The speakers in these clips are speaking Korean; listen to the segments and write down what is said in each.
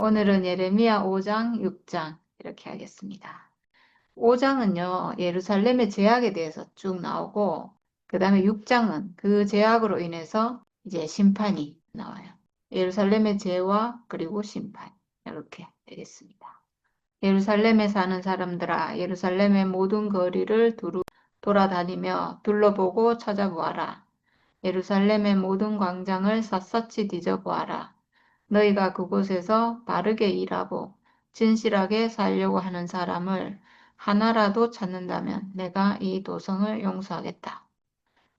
오늘은 예레미야 5장, 6장 이렇게 하겠습니다. 5장은요, 예루살렘의 제약에 대해서 쭉 나오고, 그 다음에 6장은 그 제약으로 인해서 이제 심판이 나와요. 예루살렘의 죄와 그리고 심판. 이렇게 되겠습니다. 예루살렘에 사는 사람들아, 예루살렘의 모든 거리를 돌아다니며 둘러보고 찾아보아라. 예루살렘의 모든 광장을 샅샅이 뒤져보아라. 너희가 그곳에서 바르게 일하고 진실하게 살려고 하는 사람을 하나라도 찾는다면 내가 이 도성을 용서하겠다.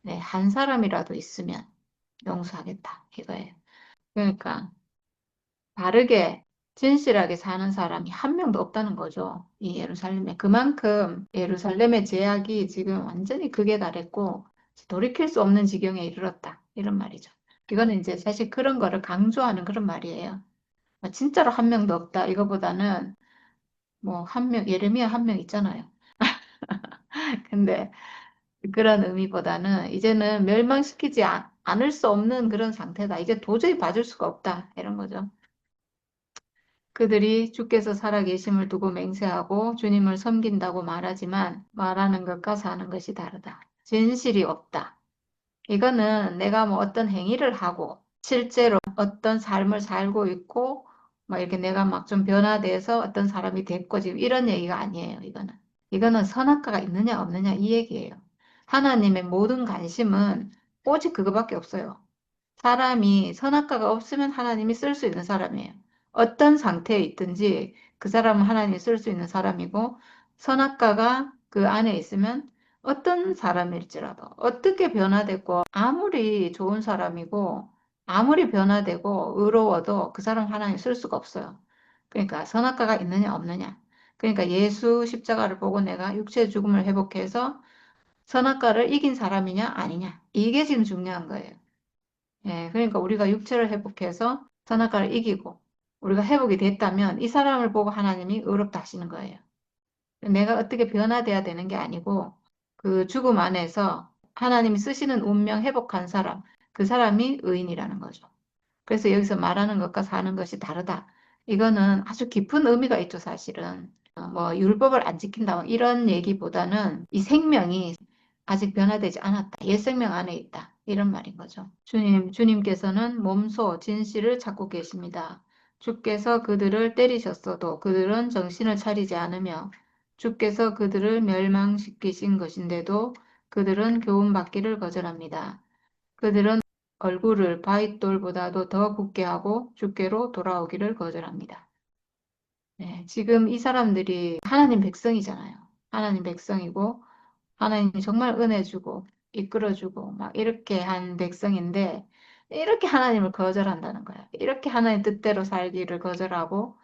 네, 한 사람이라도 있으면 용서하겠다. 이거예요. 그러니까 바르게 진실하게 사는 사람이 한 명도 없다는 거죠. 이 예루살렘에. 그만큼 예루살렘의 제약이 지금 완전히 극에 달했고 돌이킬 수 없는 지경에 이르렀다. 이런 말이죠. 이거는 이제 사실 그런 거를 강조하는 그런 말이에요. 진짜로 한 명도 없다. 이거보다는 뭐 한 명, 예레미야 한 명 있잖아요. 근데 그런 의미보다는 이제는 멸망시키지 않을 수 없는 그런 상태다. 이제 도저히 봐줄 수가 없다. 이런 거죠. 그들이 주께서 살아계심을 두고 맹세하고 주님을 섬긴다고 말하지만 말하는 것과 사는 것이 다르다. 진실이 없다. 이거는 내가 뭐 어떤 행위를 하고 실제로 어떤 삶을 살고 있고 막 이렇게 내가 막 좀 변화돼서 어떤 사람이 됐고 지금 이런 얘기가 아니에요. 이거는 선악과가 있느냐 없느냐 이 얘기예요. 하나님의 모든 관심은 오직 그거밖에 없어요. 사람이 선악과가 없으면 하나님이 쓸 수 있는 사람이에요. 어떤 상태에 있든지 그 사람은 하나님이 쓸 수 있는 사람이고 선악과가 그 안에 있으면 어떤 사람일지라도 어떻게 변화됐고 아무리 좋은 사람이고 아무리 변화되고 의로워도 그 사람 하나님 쓸 수가 없어요. 그러니까 선악과가 있느냐 없느냐. 그러니까 예수 십자가를 보고 내가 육체의 죽음을 회복해서 선악과를 이긴 사람이냐 아니냐. 이게 지금 중요한 거예요. 예, 그러니까 우리가 육체를 회복해서 선악과를 이기고 우리가 회복이 됐다면 이 사람을 보고 하나님이 의롭다 하시는 거예요. 내가 어떻게 변화돼야 되는 게 아니고 그 죽음 안에서 하나님이 쓰시는 운명 회복한 사람, 그 사람이 의인이라는 거죠. 그래서 여기서 말하는 것과 사는 것이 다르다. 이거는 아주 깊은 의미가 있죠, 사실은. 뭐 율법을 안 지킨다 이런 얘기보다는 이 생명이 아직 변화되지 않았다. 옛 생명 안에 있다. 이런 말인 거죠. 주님께서는 몸소 진실을 찾고 계십니다. 주께서 그들을 때리셨어도 그들은 정신을 차리지 않으며 주께서 그들을 멸망시키신 것인데도 그들은 교훈받기를 거절합니다. 그들은 얼굴을 바윗돌보다도 더 굳게 하고 주께로 돌아오기를 거절합니다. 네, 지금 이 사람들이 하나님 백성이잖아요. 하나님 백성이고 하나님이 정말 은혜 주고 이끌어 주고 막 이렇게 한 백성인데 이렇게 하나님을 거절한다는 거야. 이렇게 하나님 뜻대로 살기를 거절하고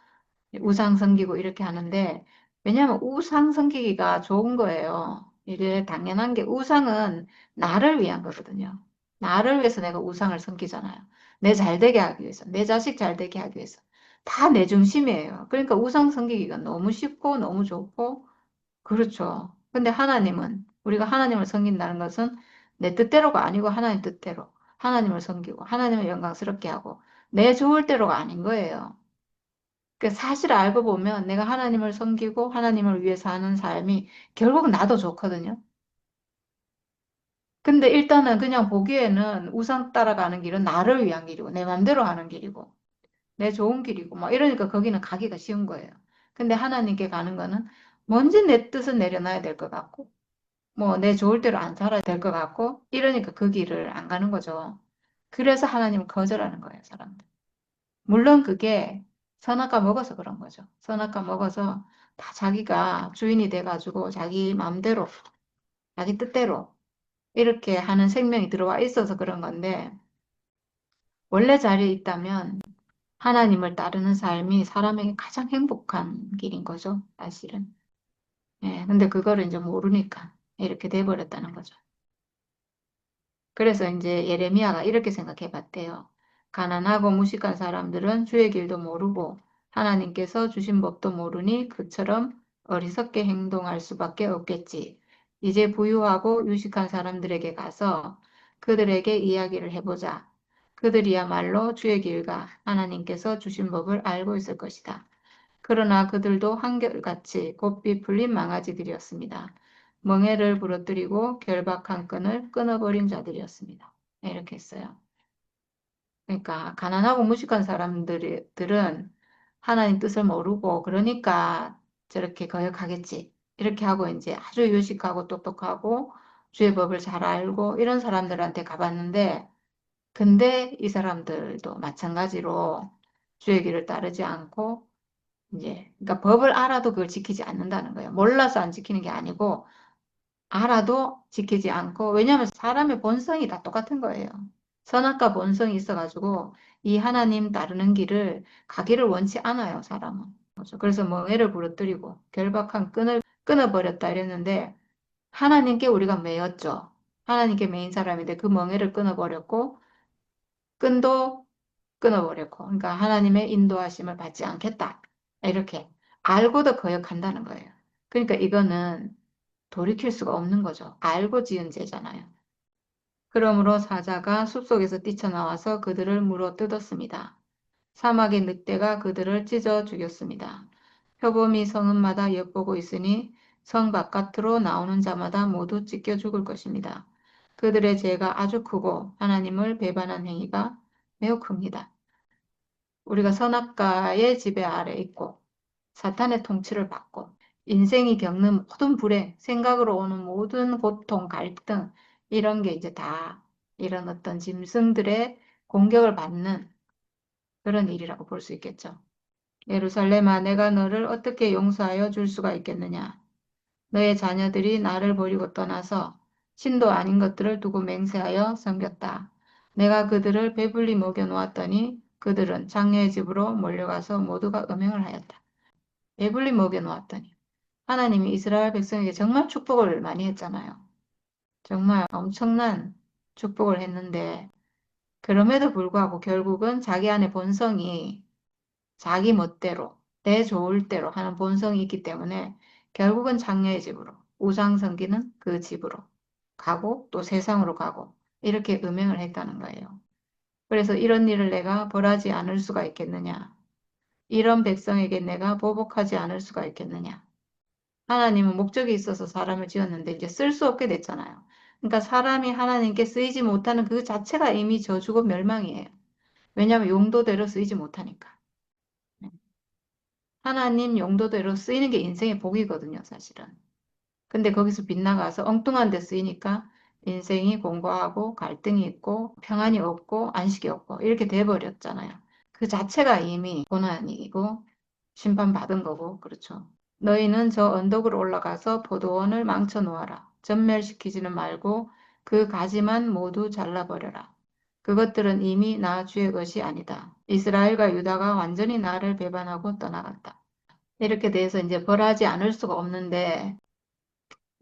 우상 섬기고 이렇게 하는데 왜냐하면 우상 섬기기가 좋은 거예요. 이게 당연한 게 우상은 나를 위한 거거든요. 나를 위해서 내가 우상을 섬기잖아요. 내 잘되게 하기 위해서, 내 자식 잘되게 하기 위해서. 다 내 중심이에요. 그러니까 우상 섬기기가 너무 쉽고 너무 좋고 그렇죠. 근데 하나님은 우리가 하나님을 섬긴다는 것은 내 뜻대로가 아니고 하나님 뜻대로 하나님을 섬기고 하나님을 영광스럽게 하고 내 좋을 대로가 아닌 거예요. 그 사실 알고 보면 내가 하나님을 섬기고 하나님을 위해 사는 삶이 결국 나도 좋거든요. 근데 일단은 그냥 보기에는 우상 따라가는 길은 나를 위한 길이고 내 맘대로 하는 길이고 내 좋은 길이고 막 이러니까 거기는 가기가 쉬운 거예요. 근데 하나님께 가는 거는 뭔지 내 뜻은 내려놔야 될 것 같고 뭐 내 좋을 대로 안 살아야 될 것 같고 이러니까 그 길을 안 가는 거죠. 그래서 하나님을 거절하는 거예요, 사람들. 물론 그게 선악과 먹어서 그런 거죠. 선악과 먹어서 다 자기가 주인이 돼가지고 자기 마음대로, 자기 뜻대로 이렇게 하는 생명이 들어와 있어서 그런 건데 원래 자리에 있다면 하나님을 따르는 삶이 사람에게 가장 행복한 길인 거죠, 사실은. 예, 근데 그거를 이제 모르니까 이렇게 돼버렸다는 거죠. 그래서 이제 예레미야가 이렇게 생각해 봤대요. 가난하고 무식한 사람들은 주의 길도 모르고 하나님께서 주신 법도 모르니 그처럼 어리석게 행동할 수밖에 없겠지. 이제 부유하고 유식한 사람들에게 가서 그들에게 이야기를 해보자. 그들이야말로 주의 길과 하나님께서 주신 법을 알고 있을 것이다. 그러나 그들도 한결같이 곱비 풀린 망아지들이었습니다. 멍에를 부러뜨리고 결박한 끈을 끊어버린 자들이었습니다. 네, 이렇게 했어요. 그러니까 가난하고 무식한 사람들은 하나님 뜻을 모르고 그러니까 저렇게 거역하겠지. 이렇게 하고 이제 아주 유식하고 똑똑하고 주의 법을 잘 알고 이런 사람들한테 가봤는데 근데 이 사람들도 마찬가지로 주의 길을 따르지 않고 이제 그러니까 법을 알아도 그걸 지키지 않는다는 거예요. 몰라서 안 지키는 게 아니고 알아도 지키지 않고 왜냐하면 사람의 본성이 다 똑같은 거예요. 선악과 본성이 있어가지고 이 하나님 따르는 길을 가기를 원치 않아요, 사람은. 그래서 멍에를 부러뜨리고 결박한 끈을 끊어버렸다 이랬는데 하나님께 우리가 매였죠. 하나님께 매인 사람인데 그 멍에를 끊어버렸고 끈도 끊어버렸고 그러니까 하나님의 인도하심을 받지 않겠다. 이렇게 알고도 거역한다는 거예요. 그러니까 이거는 돌이킬 수가 없는 거죠. 알고 지은 죄잖아요. 그러므로 사자가 숲속에서 뛰쳐나와서 그들을 물어 뜯었습니다. 사막의 늑대가 그들을 찢어 죽였습니다. 표범이 성읍마다 엿보고 있으니 성 바깥으로 나오는 자마다 모두 찢겨 죽을 것입니다. 그들의 죄가 아주 크고 하나님을 배반한 행위가 매우 큽니다. 우리가 선악과의 지배 아래 있고 사탄의 통치를 받고 인생이 겪는 모든 불행, 생각으로 오는 모든 고통, 갈등 이런 게 이제 다 이런 어떤 짐승들의 공격을 받는 그런 일이라고 볼 수 있겠죠. 예루살렘아, 내가 너를 어떻게 용서하여 줄 수가 있겠느냐? 너의 자녀들이 나를 버리고 떠나서 신도 아닌 것들을 두고 맹세하여 섬겼다. 내가 그들을 배불리 먹여 놓았더니 그들은 장녀의 집으로 몰려가서 모두가 음행을 하였다. 배불리 먹여 놓았더니 하나님이 이스라엘 백성에게 정말 축복을 많이 했잖아요. 정말 엄청난 축복을 했는데 그럼에도 불구하고 결국은 자기 안에 본성이 자기 멋대로 내 좋을 대로 하는 본성이 있기 때문에 결국은 장녀의 집으로 우상 섬기는 그 집으로 가고 또 세상으로 가고 이렇게 음행을 했다는 거예요. 그래서 이런 일을 내가 벌하지 않을 수가 있겠느냐? 이런 백성에게 내가 보복하지 않을 수가 있겠느냐? 하나님은 목적이 있어서 사람을 지었는데 이제 쓸 수 없게 됐잖아요. 그러니까 사람이 하나님께 쓰이지 못하는 그 자체가 이미 저주고 멸망이에요. 왜냐하면 용도대로 쓰이지 못하니까. 하나님 용도대로 쓰이는 게 인생의 복이거든요, 사실은. 근데 거기서 빗나가서 엉뚱한 데 쓰이니까 인생이 공고하고 갈등이 있고 평안이 없고 안식이 없고 이렇게 돼버렸잖아요. 그 자체가 이미 고난이고 심판받은 거고 그렇죠. 너희는 저 언덕으로 올라가서 포도원을 망쳐 놓아라. 전멸시키지는 말고 그 가지만 모두 잘라버려라. 그것들은 이미 나 주의 것이 아니다. 이스라엘과 유다가 완전히 나를 배반하고 떠나갔다. 이렇게 돼서 이제 벌하지 않을 수가 없는데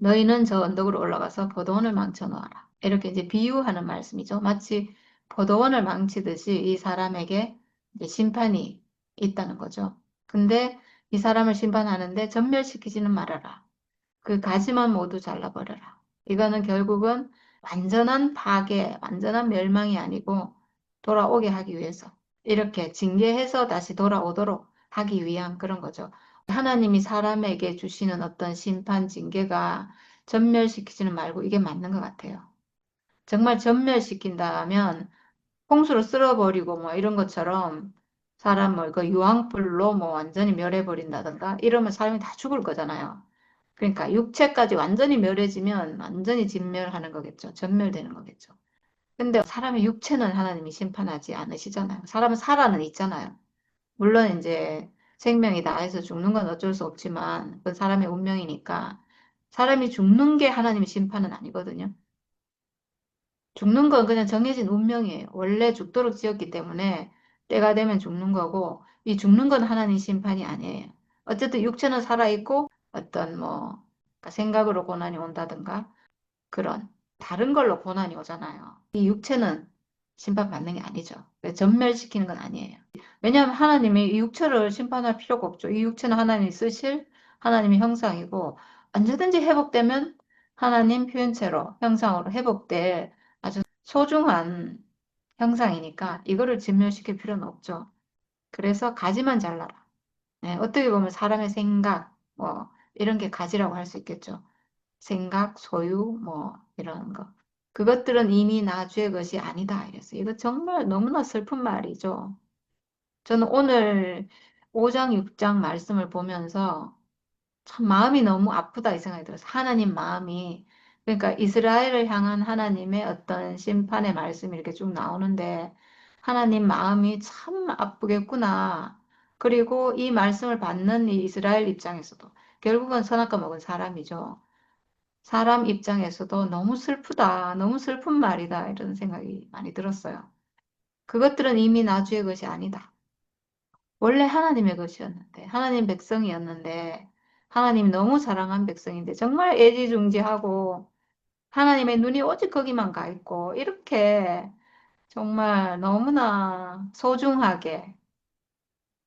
너희는 저 언덕으로 올라가서 포도원을 망쳐 놓아라. 이렇게 이제 비유하는 말씀이죠. 마치 포도원을 망치듯이 이 사람에게 이제 심판이 있다는 거죠. 근데 이 사람을 심판하는데 전멸시키지는 말아라. 그 가지만 모두 잘라버려라. 이거는 결국은 완전한 파괴, 완전한 멸망이 아니고 돌아오게 하기 위해서 이렇게 징계해서 다시 돌아오도록 하기 위한 그런 거죠. 하나님이 사람에게 주시는 어떤 심판, 징계가 전멸시키지는 말고 이게 맞는 것 같아요. 정말 전멸시킨다면 홍수로 쓸어버리고 뭐 이런 것처럼 사람을 그 유황불로 뭐 완전히 멸해버린다든가 이러면 사람이 다 죽을 거잖아요. 그러니까 육체까지 완전히 멸해지면 완전히 진멸하는 거겠죠. 전멸되는 거겠죠. 근데 사람의 육체는 하나님이 심판하지 않으시잖아요. 사람은 살아는 있잖아요. 물론 이제 생명이 나에서 죽는 건 어쩔 수 없지만 그건 사람의 운명이니까 사람이 죽는 게 하나님의 심판은 아니거든요. 죽는 건 그냥 정해진 운명이에요. 원래 죽도록 지었기 때문에 때가 되면 죽는 거고 이 죽는 건 하나님 심판이 아니에요. 어쨌든 육체는 살아있고 어떤 뭐 그러니까 생각으로 고난이 온다든가 그런 다른 걸로 고난이 오잖아요. 이 육체는 심판받는 게 아니죠. 전멸시키는 건 아니에요. 왜냐하면 하나님이 이 육체를 심판할 필요가 없죠. 이 육체는 하나님이 쓰실 하나님의 형상이고 언제든지 회복되면 하나님 표현체로 형상으로 회복될 아주 소중한 형상이니까 이거를 진멸시킬 필요는 없죠. 그래서 가지만 잘라라. 네, 어떻게 보면 사람의 생각, 뭐, 이런 게 가지라고 할 수 있겠죠. 생각, 소유, 뭐, 이런 거. 그것들은 이미 나주의 것이 아니다. 이랬어요. 이거 정말 너무나 슬픈 말이죠. 저는 오늘 5장, 6장 말씀을 보면서 참 마음이 너무 아프다 이 생각이 들었어요. 하나님 마음이. 그러니까 이스라엘을 향한 하나님의 어떤 심판의 말씀이 이렇게 쭉 나오는데 하나님 마음이 참 아프겠구나. 그리고 이 말씀을 받는 이 이스라엘 입장에서도 결국은 선악과 먹은 사람이죠. 사람 입장에서도 너무 슬프다. 너무 슬픈 말이다. 이런 생각이 많이 들었어요. 그것들은 이미 나주의 것이 아니다. 원래 하나님의 것이었는데, 하나님 백성이었는데, 하나님이 너무 사랑한 백성인데, 정말 애지중지하고, 하나님의 눈이 오직 거기만 가 있고, 이렇게 정말 너무나 소중하게,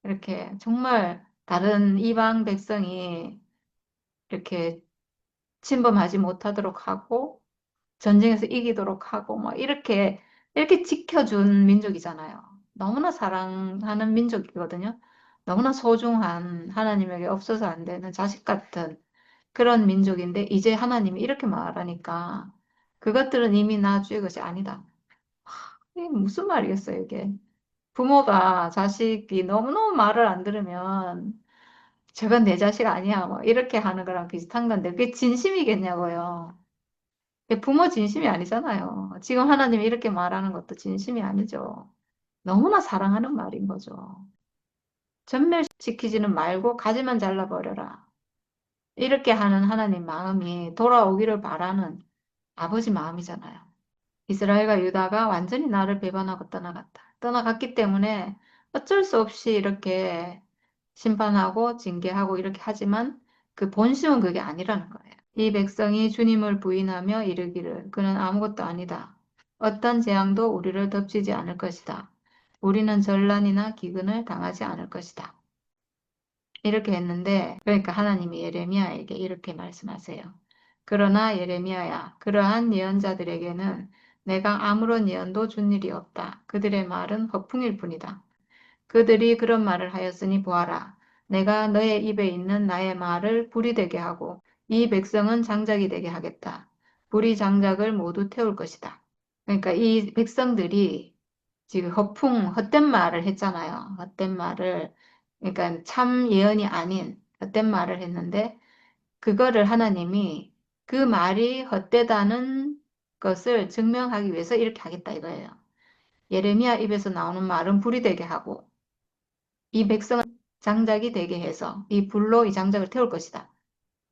이렇게 정말 다른 이방 백성이 이렇게 침범하지 못하도록 하고, 전쟁에서 이기도록 하고, 뭐, 이렇게 지켜준 민족이잖아요. 너무나 사랑하는 민족이거든요. 너무나 소중한 하나님에게 없어서 안 되는 자식 같은 그런 민족인데, 이제 하나님이 이렇게 말하니까, 그것들은 이미 나 주의 것이 아니다. 이게 무슨 말이겠어요, 이게. 부모가 자식이 너무너무 말을 안 들으면, 저건 내 자식 아니야, 뭐, 이렇게 하는 거랑 비슷한 건데, 그게 진심이겠냐고요. 부모 진심이 아니잖아요. 지금 하나님이 이렇게 말하는 것도 진심이 아니죠. 너무나 사랑하는 말인 거죠. 전멸시키지는 말고 가지만 잘라버려라. 이렇게 하는 하나님 마음이 돌아오기를 바라는 아버지 마음이잖아요. 이스라엘과 유다가 완전히 나를 배반하고 떠나갔다. 떠나갔기 때문에 어쩔 수 없이 이렇게 심판하고 징계하고 이렇게 하지만 그 본심은 그게 아니라는 거예요. 이 백성이 주님을 부인하며 이르기를 그는 아무것도 아니다. 어떤 재앙도 우리를 덮치지 않을 것이다. 우리는 전란이나 기근을 당하지 않을 것이다. 이렇게 했는데 그러니까 하나님이 예레미야에게 이렇게 말씀하세요. 그러나 예레미야야 그러한 예언자들에게는 내가 아무런 예언도 준 일이 없다. 그들의 말은 허풍일 뿐이다. 그들이 그런 말을 하였으니 보아라. 내가 너의 입에 있는 나의 말을 불이 되게 하고 이 백성은 장작이 되게 하겠다. 불이 장작을 모두 태울 것이다. 그러니까 이 백성들이 지금 헛된 말을 했잖아요. 헛된 말을, 그러니까 참 예언이 아닌 헛된 말을 했는데, 그거를 하나님이 그 말이 헛되다는 것을 증명하기 위해서 이렇게 하겠다 이거예요. 예레미야 입에서 나오는 말은 불이 되게 하고, 이 백성은 장작이 되게 해서 이 불로 이 장작을 태울 것이다.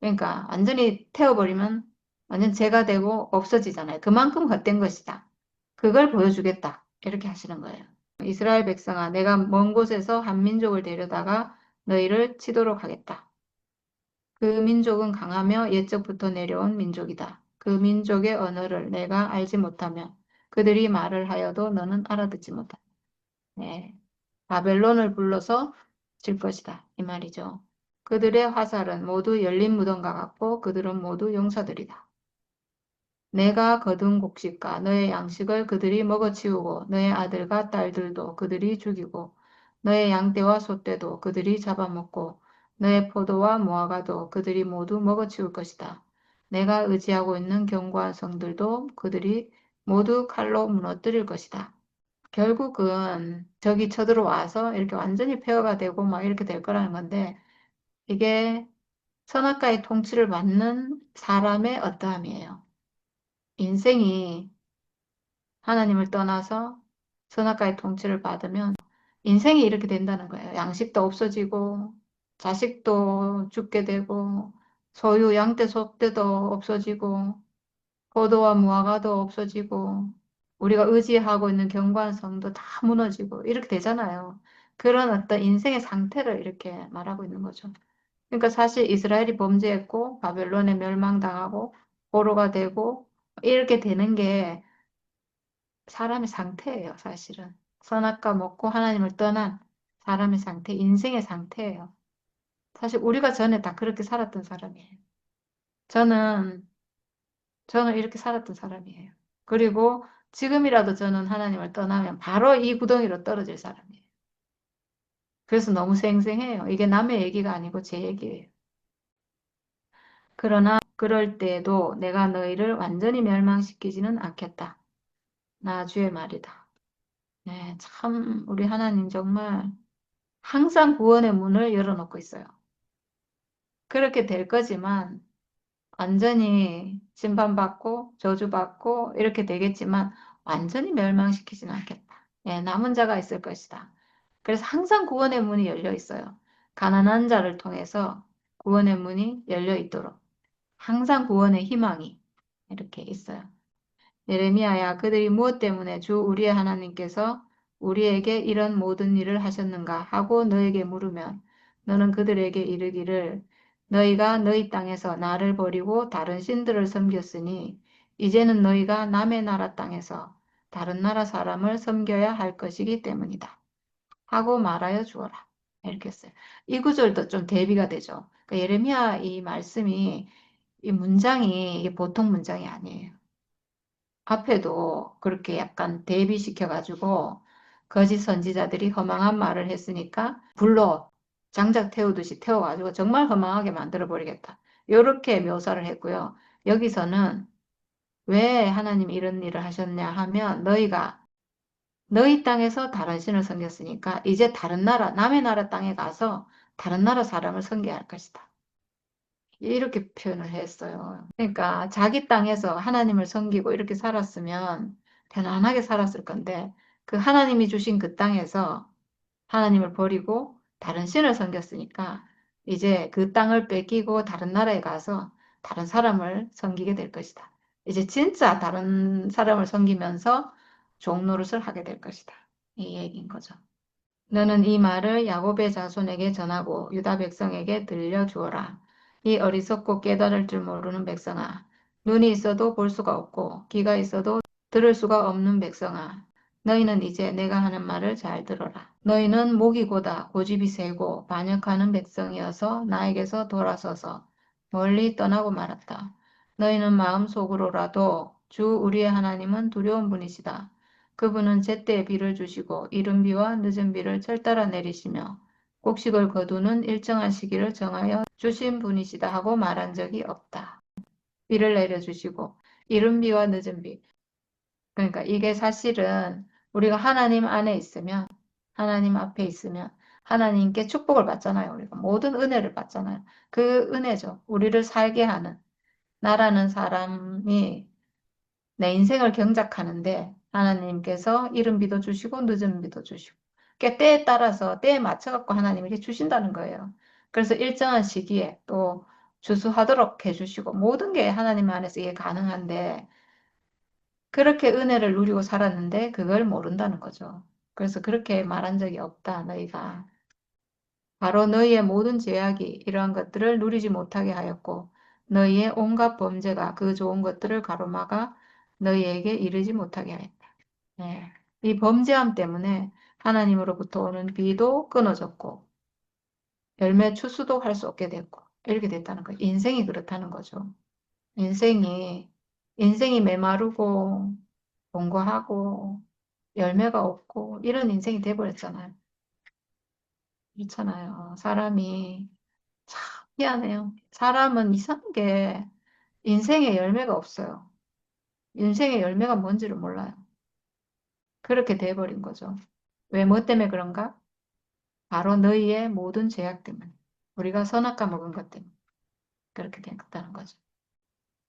그러니까 완전히 태워버리면 완전 재가 되고 없어지잖아요. 그만큼 헛된 것이다. 그걸 보여주겠다. 이렇게 하시는 거예요. 이스라엘 백성아, 내가 먼 곳에서 한 민족을 데려다가 너희를 치도록 하겠다. 그 민족은 강하며 옛적부터 내려온 민족이다. 그 민족의 언어를 내가 알지 못하며 그들이 말을 하여도 너는 알아듣지 못한다. 네. 바벨론을 불러서 질 것이다. 이 말이죠. 그들의 화살은 모두 열린 무덤과 같고 그들은 모두 용사들이다. 내가 거둔 곡식과 너의 양식을 그들이 먹어치우고 너의 아들과 딸들도 그들이 죽이고 너의 양떼와 소떼도 그들이 잡아먹고 너의 포도와 무화과도 그들이 모두 먹어치울 것이다. 내가 의지하고 있는 견고한 성들도 그들이 모두 칼로 무너뜨릴 것이다. 결국은 적이 쳐들어와서 이렇게 완전히 폐허가 되고 막 이렇게 될 거라는 건데 이게 선악과의 통치를 받는 사람의 어떠함이에요. 인생이 하나님을 떠나서 선악과의 통치를 받으면 인생이 이렇게 된다는 거예요. 양식도 없어지고 자식도 죽게 되고 소유 양떼 소떼도 없어지고 포도와 무화과도 없어지고 우리가 의지하고 있는 견고한 성도 다 무너지고 이렇게 되잖아요. 그런 어떤 인생의 상태를 이렇게 말하고 있는 거죠. 그러니까 사실 이스라엘이 범죄했고 바벨론에 멸망당하고 포로가 되고 이렇게 되는 게 사람의 상태예요, 사실은. 선악과 먹고 하나님을 떠난 사람의 상태, 인생의 상태예요. 사실 우리가 전에 다 그렇게 살았던 사람이에요. 저는 이렇게 살았던 사람이에요. 그리고 지금이라도 저는 하나님을 떠나면 바로 이 구덩이로 떨어질 사람이에요. 그래서 너무 생생해요. 이게 남의 얘기가 아니고 제 얘기예요. 그러나 그럴 때에도 내가 너희를 완전히 멸망시키지는 않겠다. 나 주의 말이다. 네, 참 우리 하나님 정말 항상 구원의 문을 열어놓고 있어요. 그렇게 될 거지만 완전히 심판받고 저주받고 이렇게 되겠지만 완전히 멸망시키지는 않겠다. 예, 남은 자가 있을 것이다. 그래서 항상 구원의 문이 열려 있어요. 가난한 자를 통해서 구원의 문이 열려 있도록 항상 구원의 희망이 이렇게 있어요. 예레미야야, 그들이 무엇 때문에 주 우리의 하나님께서 우리에게 이런 모든 일을 하셨는가 하고 너에게 물으면 너는 그들에게 이르기를 너희가 너희 땅에서 나를 버리고 다른 신들을 섬겼으니 이제는 너희가 남의 나라 땅에서 다른 나라 사람을 섬겨야 할 것이기 때문이다. 하고 말하여 주어라. 이렇게 했어요. 이 구절도 좀 대비가 되죠. 그러니까 예레미야 이 말씀이 이 문장이 이게 보통 문장이 아니에요. 앞에도 그렇게 약간 대비시켜가지고 거짓 선지자들이 허망한 말을 했으니까 불로 장작 태우듯이 태워가지고 정말 허망하게 만들어버리겠다. 이렇게 묘사를 했고요. 여기서는 왜 하나님이 이런 일을 하셨냐 하면 너희가 너희 땅에서 다른 신을 섬겼으니까 이제 다른 나라, 남의 나라 땅에 가서 다른 나라 사람을 섬겨야 할 것이다. 이렇게 표현을 했어요. 그러니까 자기 땅에서 하나님을 섬기고 이렇게 살았으면 편안하게 살았을 건데 그 하나님이 주신 그 땅에서 하나님을 버리고 다른 신을 섬겼으니까 이제 그 땅을 뺏기고 다른 나라에 가서 다른 사람을 섬기게 될 것이다. 이제 진짜 다른 사람을 섬기면서 종노릇을 하게 될 것이다. 이 얘기인 거죠. 너는 이 말을 야곱의 자손에게 전하고 유다 백성에게 들려주어라. 이 어리석고 깨달을 줄 모르는 백성아. 눈이 있어도 볼 수가 없고 귀가 있어도 들을 수가 없는 백성아. 너희는 이제 내가 하는 말을 잘 들어라. 너희는 목이고다 고집이 세고 반역하는 백성이어서 나에게서 돌아서서 멀리 떠나고 말았다. 너희는 마음속으로라도 주 우리의 하나님은 두려운 분이시다. 그분은 제때에 비를 주시고 이른 비와 늦은 비를 철따라 내리시며 곡식을 거두는 일정한 시기를 정하여 주신 분이시다 하고 말한 적이 없다. 비를 내려주시고 이른 비와 늦은 비. 그러니까 이게 사실은 우리가 하나님 안에 있으면 하나님 앞에 있으면 하나님께 축복을 받잖아요. 우리가 모든 은혜를 받잖아요. 그 은혜죠. 우리를 살게 하는 나라는 사람이 내 인생을 경작하는데 하나님께서 이른 비도 주시고 늦은 비도 주시고 때에 따라서 때에 맞춰갖고 하나님이 이렇게 주신다는 거예요. 그래서 일정한 시기에 또 주수하도록 해주시고 모든 게 하나님 안에서 이게 가능한데 그렇게 은혜를 누리고 살았는데 그걸 모른다는 거죠. 그래서 그렇게 말한 적이 없다, 너희가. 바로 너희의 모든 죄악이 이러한 것들을 누리지 못하게 하였고 너희의 온갖 범죄가 그 좋은 것들을 가로막아 너희에게 이르지 못하게 하였다. 네. 이 범죄함 때문에 하나님으로부터 오는 비도 끊어졌고 열매 추수도 할 수 없게 됐고 이렇게 됐다는 거예요. 인생이 그렇다는 거죠. 인생이 인생이 메마르고 공고하고 열매가 없고 이런 인생이 돼버렸잖아요. 그렇잖아요. 사람이 참 희한해요. 사람은 이상한 게 인생에 열매가 없어요. 인생의 열매가 뭔지를 몰라요. 그렇게 돼버린 거죠. 왜, 뭐 때문에 그런가? 바로 너희의 모든 죄악 때문에. 우리가 선악과 먹은 것 때문에. 그렇게 됐다는 거죠.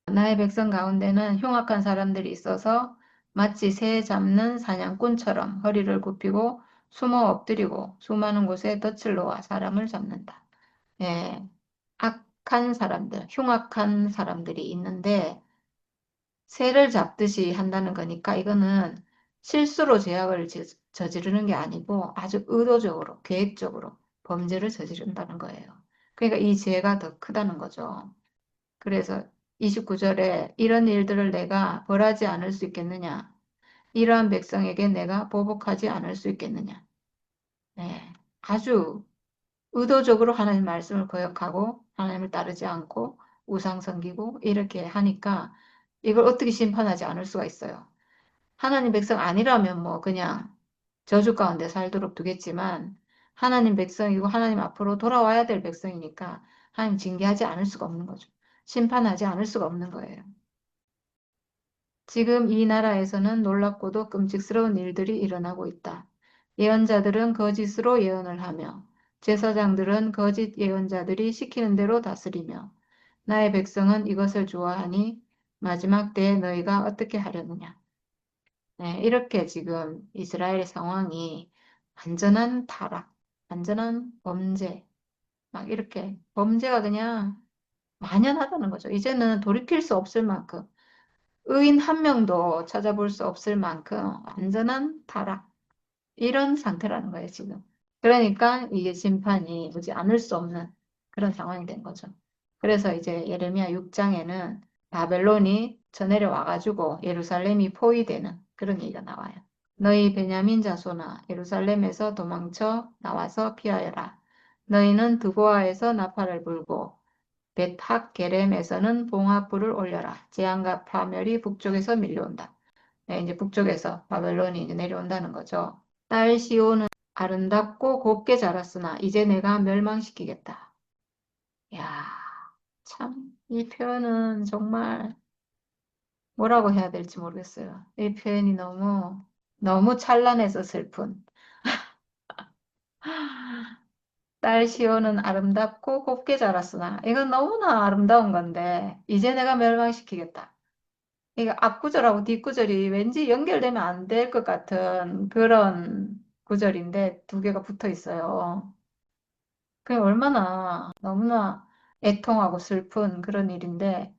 나의 백성 가운데는 흉악한 사람들이 있어서 마치 새 잡는 사냥꾼처럼 허리를 굽히고 숨어 엎드리고 수많은 곳에 덫을 놓아 사람을 잡는다. 예, 악한 사람들, 흉악한 사람들이 있는데 새를 잡듯이 한다는 거니까 이거는 실수로 죄악을 저지르는 게 아니고 아주 의도적으로, 계획적으로 범죄를 저지른다는 거예요. 그러니까 이 죄가 더 크다는 거죠. 그래서 29절에 이런 일들을 내가 벌하지 않을 수 있겠느냐? 이러한 백성에게 내가 보복하지 않을 수 있겠느냐? 네, 아주 의도적으로 하나님 말씀을 거역하고 하나님을 따르지 않고 우상 섬기고 이렇게 하니까 이걸 어떻게 심판하지 않을 수가 있어요. 하나님 백성 아니라면 뭐 그냥 저주 가운데 살도록 두겠지만 하나님 백성이고 하나님 앞으로 돌아와야 될 백성이니까 하나님 징계하지 않을 수가 없는 거죠. 심판하지 않을 수가 없는 거예요. 지금 이 나라에서는 놀랍고도 끔찍스러운 일들이 일어나고 있다. 예언자들은 거짓으로 예언을 하며 제사장들은 거짓 예언자들이 시키는 대로 다스리며 나의 백성은 이것을 좋아하니 마지막 때에 너희가 어떻게 하려느냐. 네, 이렇게 지금 이스라엘의 상황이 완전한 타락, 완전한 범죄, 막 이렇게 범죄가 그냥 만연하다는 거죠. 이제는 돌이킬 수 없을 만큼 의인 한 명도 찾아볼 수 없을 만큼 완전한 타락, 이런 상태라는 거예요, 지금. 그러니까 이게 심판이 오지 않을 수 없는 그런 상황이 된 거죠. 그래서 이제 예레미야 6장에는 바벨론이 쳐내려 와가지고 예루살렘이 포위되는 그런 얘기가 나와요. 너희 베냐민 자손아 예루살렘에서 도망쳐 나와서 피하여라. 너희는 드보아에서 나팔을 불고 벳학 게렘에서는 봉화불을 올려라. 재앙과 파멸이 북쪽에서 밀려온다. 네, 이제 북쪽에서 바벨론이 이제 내려온다는 거죠. 딸 시온은 아름답고 곱게 자랐으나 이제 내가 멸망시키겠다. 야, 참, 이 표현은 정말 뭐라고 해야 될지 모르겠어요. 이 표현이 너무 찬란해서 슬픈. 딸 시온은 아름답고 곱게 자랐으나 이건 너무나 아름다운 건데 이제 내가 멸망시키겠다. 이게 앞구절하고 뒷구절이 왠지 연결되면 안 될 것 같은 그런 구절인데 두 개가 붙어 있어요. 그게 얼마나 너무나 애통하고 슬픈 그런 일인데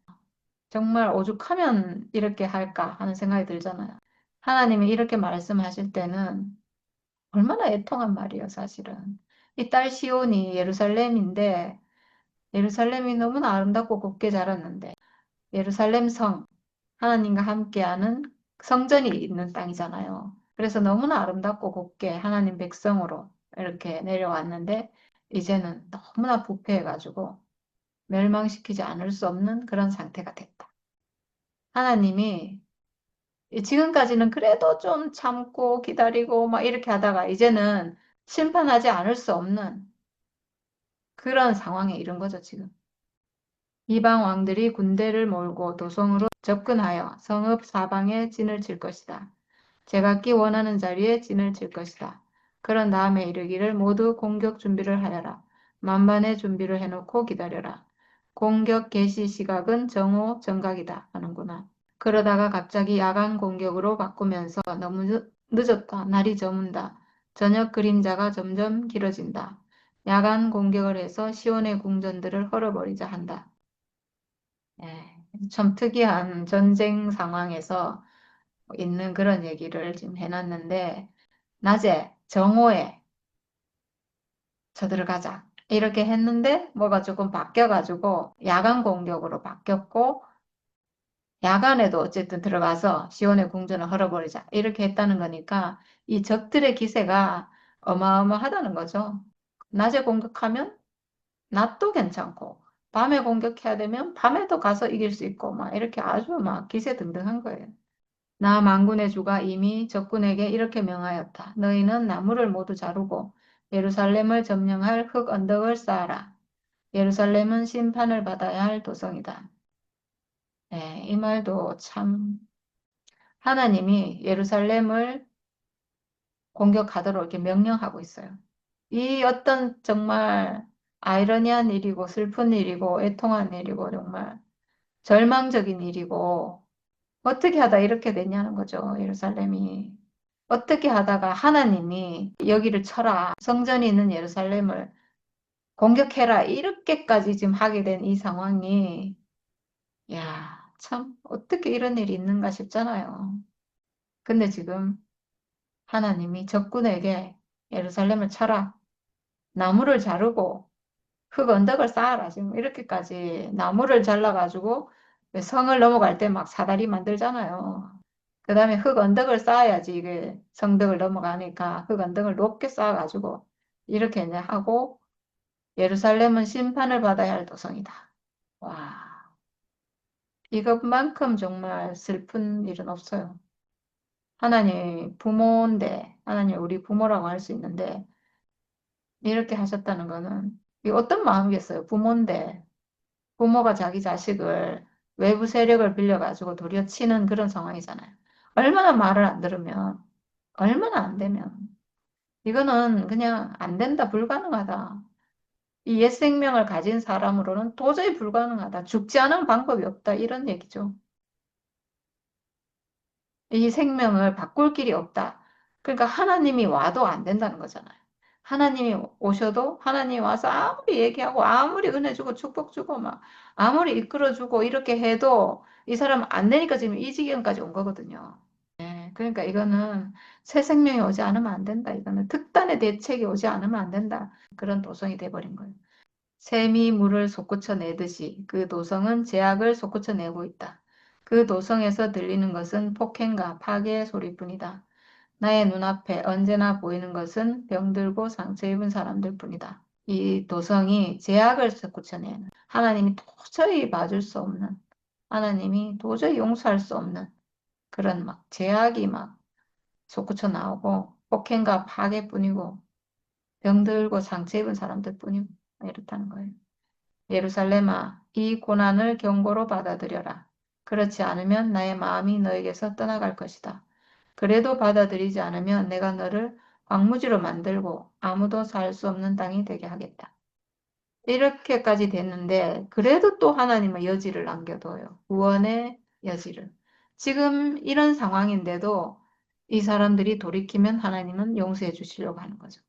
정말 오죽하면 이렇게 할까 하는 생각이 들잖아요. 하나님이 이렇게 말씀하실 때는 얼마나 애통한 말이에요, 사실은. 이 딸 시온이 예루살렘인데 예루살렘이 너무나 아름답고 곱게 자랐는데 예루살렘 성, 하나님과 함께하는 성전이 있는 땅이잖아요. 그래서 너무나 아름답고 곱게 하나님 백성으로 이렇게 내려왔는데 이제는 너무나 부패해가지고 멸망시키지 않을 수 없는 그런 상태가 됐다. 하나님이 지금까지는 그래도 좀 참고 기다리고 막 이렇게 하다가 이제는 심판하지 않을 수 없는 그런 상황에 이른 거죠, 지금. 이방 왕들이 군대를 몰고 도성으로 접근하여 성읍 사방에 진을 칠 것이다. 제각기 원하는 자리에 진을 칠 것이다. 그런 다음에 이르기를 모두 공격 준비를 하여라. 만반의 준비를 해놓고 기다려라. 공격 개시 시각은 정오 정각이다 하는구나. 그러다가 갑자기 야간 공격으로 바꾸면서 너무 늦었다. 날이 저문다. 저녁 그림자가 점점 길어진다. 야간 공격을 해서 시온의 궁전들을 헐어버리자 한다. 예, 참 특이한 전쟁 상황에서 있는 그런 얘기를 지금 해놨는데, 낮에 정오에 쳐들어가자. 이렇게 했는데 뭐가 조금 바뀌어가지고 야간 공격으로 바뀌었고 야간에도 어쨌든 들어가서 시온의 궁전을 헐어버리자. 이렇게 했다는 거니까 이 적들의 기세가 어마어마하다는 거죠. 낮에 공격하면 낮도 괜찮고 밤에 공격해야 되면 밤에도 가서 이길 수 있고 막 이렇게 아주 막 기세등등한 거예요. 나 만군의 주가 이미 적군에게 이렇게 명하였다. 너희는 나무를 모두 자르고 예루살렘을 점령할 흙 언덕을 쌓아라. 예루살렘은 심판을 받아야 할 도성이다. 네, 이 말도 참 하나님이 예루살렘을 공격하도록 이렇게 명령하고 있어요. 이 어떤 정말 아이러니한 일이고 슬픈 일이고 애통한 일이고 정말 절망적인 일이고 어떻게 하다 이렇게 됐냐는 거죠. 예루살렘이. 어떻게 하다가 하나님이 여기를 쳐라. 성전이 있는 예루살렘을 공격해라. 이렇게까지 지금 하게 된 이 상황이, 야, 참, 어떻게 이런 일이 있는가 싶잖아요. 근데 지금 하나님이 적군에게 예루살렘을 쳐라. 나무를 자르고 흙 언덕을 쌓아라. 지금 이렇게까지 나무를 잘라가지고 왜 성을 넘어갈 때 막 사다리 만들잖아요. 그 다음에 흙 언덕을 쌓아야지 이게 성벽을 넘어가니까 흙 언덕을 높게 쌓아가지고 이렇게 이제 하고 예루살렘은 심판을 받아야 할 도성이다. 와, 이것만큼 정말 슬픈 일은 없어요. 하나님 부모인데, 하나님 우리 부모라고 할 수 있는데, 이렇게 하셨다는 거는, 이 어떤 마음이겠어요? 부모인데, 부모가 자기 자식을 외부 세력을 빌려가지고 도리어 치는 그런 상황이잖아요. 얼마나 말을 안 들으면, 얼마나 안 되면, 이거는 그냥 안 된다, 불가능하다. 이 옛 생명을 가진 사람으로는 도저히 불가능하다. 죽지 않은 방법이 없다. 이런 얘기죠. 이 생명을 바꿀 길이 없다. 그러니까 하나님이 와도 안 된다는 거잖아요. 하나님이 오셔도 하나님이 와서 아무리 얘기하고 아무리 은혜 주고 축복 주고 막 아무리 이끌어 주고 이렇게 해도 이 사람 안 되니까 지금 이 지경까지 온 거거든요. 네, 그러니까 이거는 새 생명이 오지 않으면 안 된다. 이거는 특단의 대책이 오지 않으면 안 된다. 그런 도성이 돼버린 거예요. 샘이 물을 솟구쳐 내듯이 그 도성은 제약을 솟구쳐 내고 있다. 그 도성에서 들리는 것은 폭행과 파괴의 소리뿐이다. 나의 눈앞에 언제나 보이는 것은 병들고 상처 입은 사람들 뿐이다. 이 도성이 제약을 솟구쳐 내는 하나님이 도저히 봐줄 수 없는 하나님이 도저히 용서할 수 없는 그런 막 제약이 막 솟구쳐 나오고 폭행과 파괴뿐이고 병들고 상처 입은 사람들 뿐이고 이렇다는 거예요. 예루살렘아, 이 고난을 경고로 받아들여라. 그렇지 않으면 나의 마음이 너에게서 떠나갈 것이다. 그래도 받아들이지 않으면 내가 너를 황무지로 만들고 아무도 살 수 없는 땅이 되게 하겠다. 이렇게까지 됐는데 그래도 또 하나님은 여지를 남겨둬요. 구원의 여지를. 지금 이런 상황인데도 이 사람들이 돌이키면 하나님은 용서해 주시려고 하는 거죠.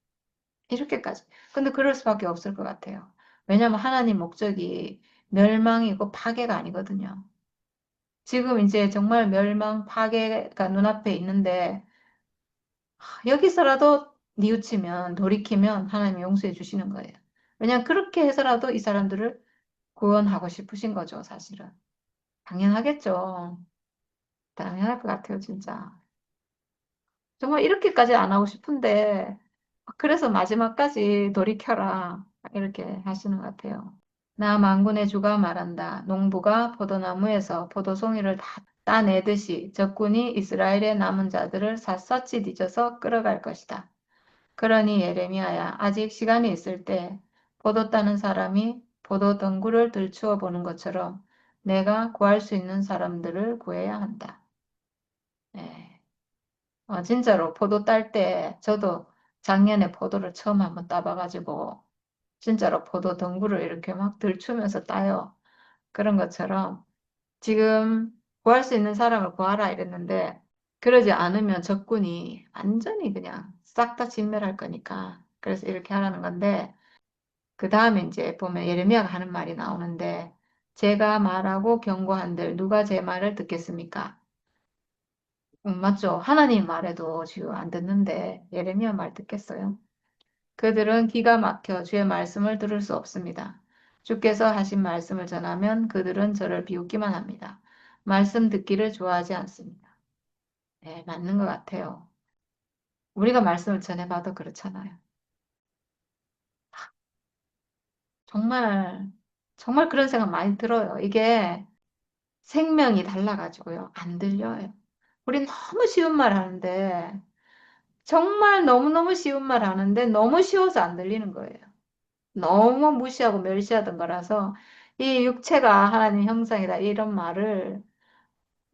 이렇게까지. 근데 그럴 수밖에 없을 것 같아요. 왜냐하면 하나님 목적이 멸망이고 파괴가 아니거든요. 지금 이제 정말 멸망, 파괴가 눈앞에 있는데 여기서라도 뉘우치면, 돌이키면 하나님 용서해 주시는 거예요. 왜냐하면 그렇게 해서라도 이 사람들을 구원하고 싶으신 거죠, 사실은. 당연하겠죠. 당연할 것 같아요, 진짜. 정말 이렇게까지 안 하고 싶은데, 그래서 마지막까지 돌이켜라. 이렇게 하시는 것 같아요. 나 만군의 주가 말한다. 농부가 포도나무에서 포도송이를 다 따내듯이 적군이 이스라엘의 남은 자들을 샅샅이 뒤져서 끌어갈 것이다. 그러니 예레미야야, 아직 시간이 있을 때 포도 따는 사람이 포도 덩굴을 들추어 보는 것처럼 내가 구할 수 있는 사람들을 구해야 한다. 네. 진짜로 포도 딸 때 저도 작년에 포도를 처음 한번 따봐가지고 진짜로 포도 덩굴을 이렇게 막 들추면서 따요. 그런 것처럼 지금 구할 수 있는 사람을 구하라 이랬는데 그러지 않으면 적군이 완전히 그냥 싹 다 진멸할 거니까 그래서 이렇게 하라는 건데 그 다음에 이제 보면 예레미야가 하는 말이 나오는데 제가 말하고 경고한들 누가 제 말을 듣겠습니까? 맞죠? 하나님 말해도 지금 안 듣는데 예레미야 말 듣겠어요? 그들은 기가 막혀 주의 말씀을 들을 수 없습니다. 주께서 하신 말씀을 전하면 그들은 저를 비웃기만 합니다. 말씀 듣기를 좋아하지 않습니다. 네, 맞는 것 같아요. 우리가 말씀을 전해봐도 그렇잖아요. 정말, 정말 그런 생각 많이 들어요. 이게 생명이 달라가지고요. 안 들려요. 우리 너무 쉬운 말 하는데, 정말 너무너무 쉬운 말 하는데, 너무 쉬워서 안 들리는 거예요. 너무 무시하고 멸시하던 거라서 이 육체가 하나님 형상이다 이런 말을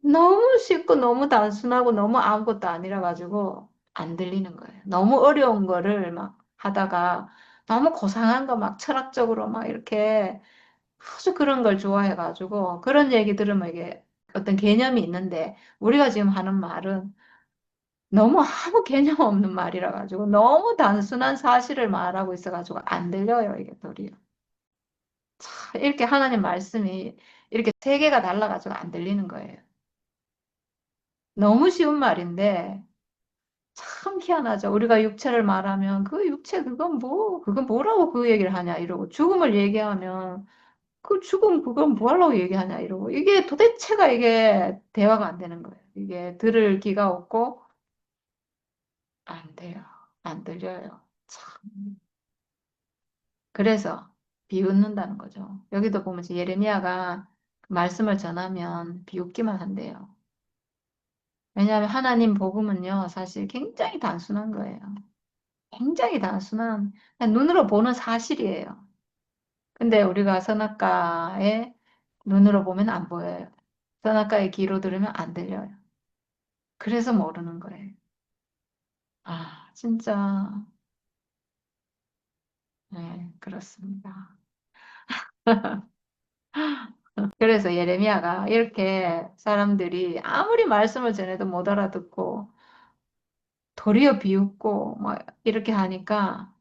너무 쉽고 너무 단순하고 너무 아무것도 아니라 가지고 안 들리는 거예요. 너무 어려운 거를 막 하다가 너무 고상한 거 막 철학적으로 막 이렇게 아주 그런 걸 좋아해 가지고 그런 얘기 들으면 이게 어떤 개념이 있는데 우리가 지금 하는 말은 너무 아무 개념 없는 말이라 가지고 너무 단순한 사실을 말하고 있어 가지고 안 들려요 이게 도리어. 이렇게 하나님 말씀이 이렇게 세 개가 달라가지고 안 들리는 거예요. 너무 쉬운 말인데 참 희한하죠. 우리가 육체를 말하면 그 육체 그건 뭐, 그건 뭐라고 그 얘기를 하냐 이러고 죽음을 얘기하면 그 죽음 그건 뭐 하려고 얘기하냐 이러고 이게 도대체가 이게 대화가 안 되는 거예요. 이게 들을 기가 없고 안 돼요. 안 들려요. 참. 그래서 비웃는다는 거죠. 여기도 보면 예레미야가 그 말씀을 전하면 비웃기만 한대요. 왜냐하면 하나님 복음은요, 사실 굉장히 단순한 거예요. 굉장히 단순한, 그냥 눈으로 보는 사실이에요. 근데 우리가 선악과에 눈으로 보면 안 보여요. 선악과의 귀로 들으면 안 들려요. 그래서 모르는 거예요. 아, 진짜, 네, 그렇습니다. 그래서 예레미야가 이렇게 사람들이 아무리 말씀을 전해도 못 알아듣고 도리어 비웃고 뭐 이렇게 하니까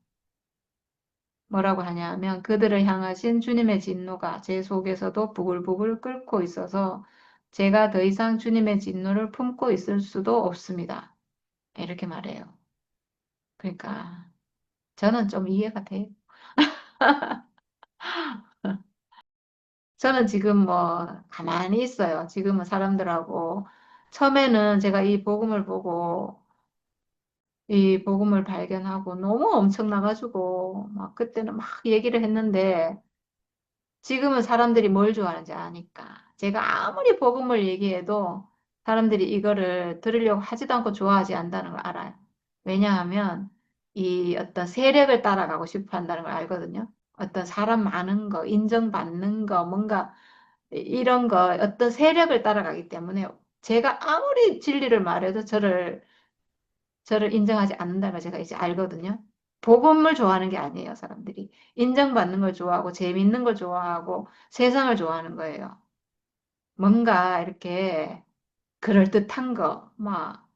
뭐라고 하냐면 그들을 향하신 주님의 진노가 제 속에서도 부글부글 끓고 있어서 제가 더 이상 주님의 진노를 품고 있을 수도 없습니다. 이렇게 말해요. 그러니까 저는 좀 이해가 돼요. 저는 지금 뭐 가만히 있어요. 지금은 사람들하고 처음에는 제가 이 복음을 보고 이 복음을 발견하고 너무 엄청나가지고 막 그때는 막 얘기를 했는데 지금은 사람들이 뭘 좋아하는지 아니까 제가 아무리 복음을 얘기해도 사람들이 이거를 들으려고 하지도 않고 좋아하지 않는다는 걸 알아요. 왜냐하면 이 어떤 세력을 따라가고 싶어 한다는 걸 알거든요. 어떤 사람 많은 거, 인정받는 거, 뭔가 이런 거, 어떤 세력을 따라가기 때문에 제가 아무리 진리를 말해도 저를 인정하지 않는다는 걸 제가 이제 알거든요. 복음을 좋아하는 게 아니에요, 사람들이. 인정받는 걸 좋아하고, 재밌는 걸 좋아하고, 세상을 좋아하는 거예요. 뭔가 이렇게 그럴듯한 거, 막,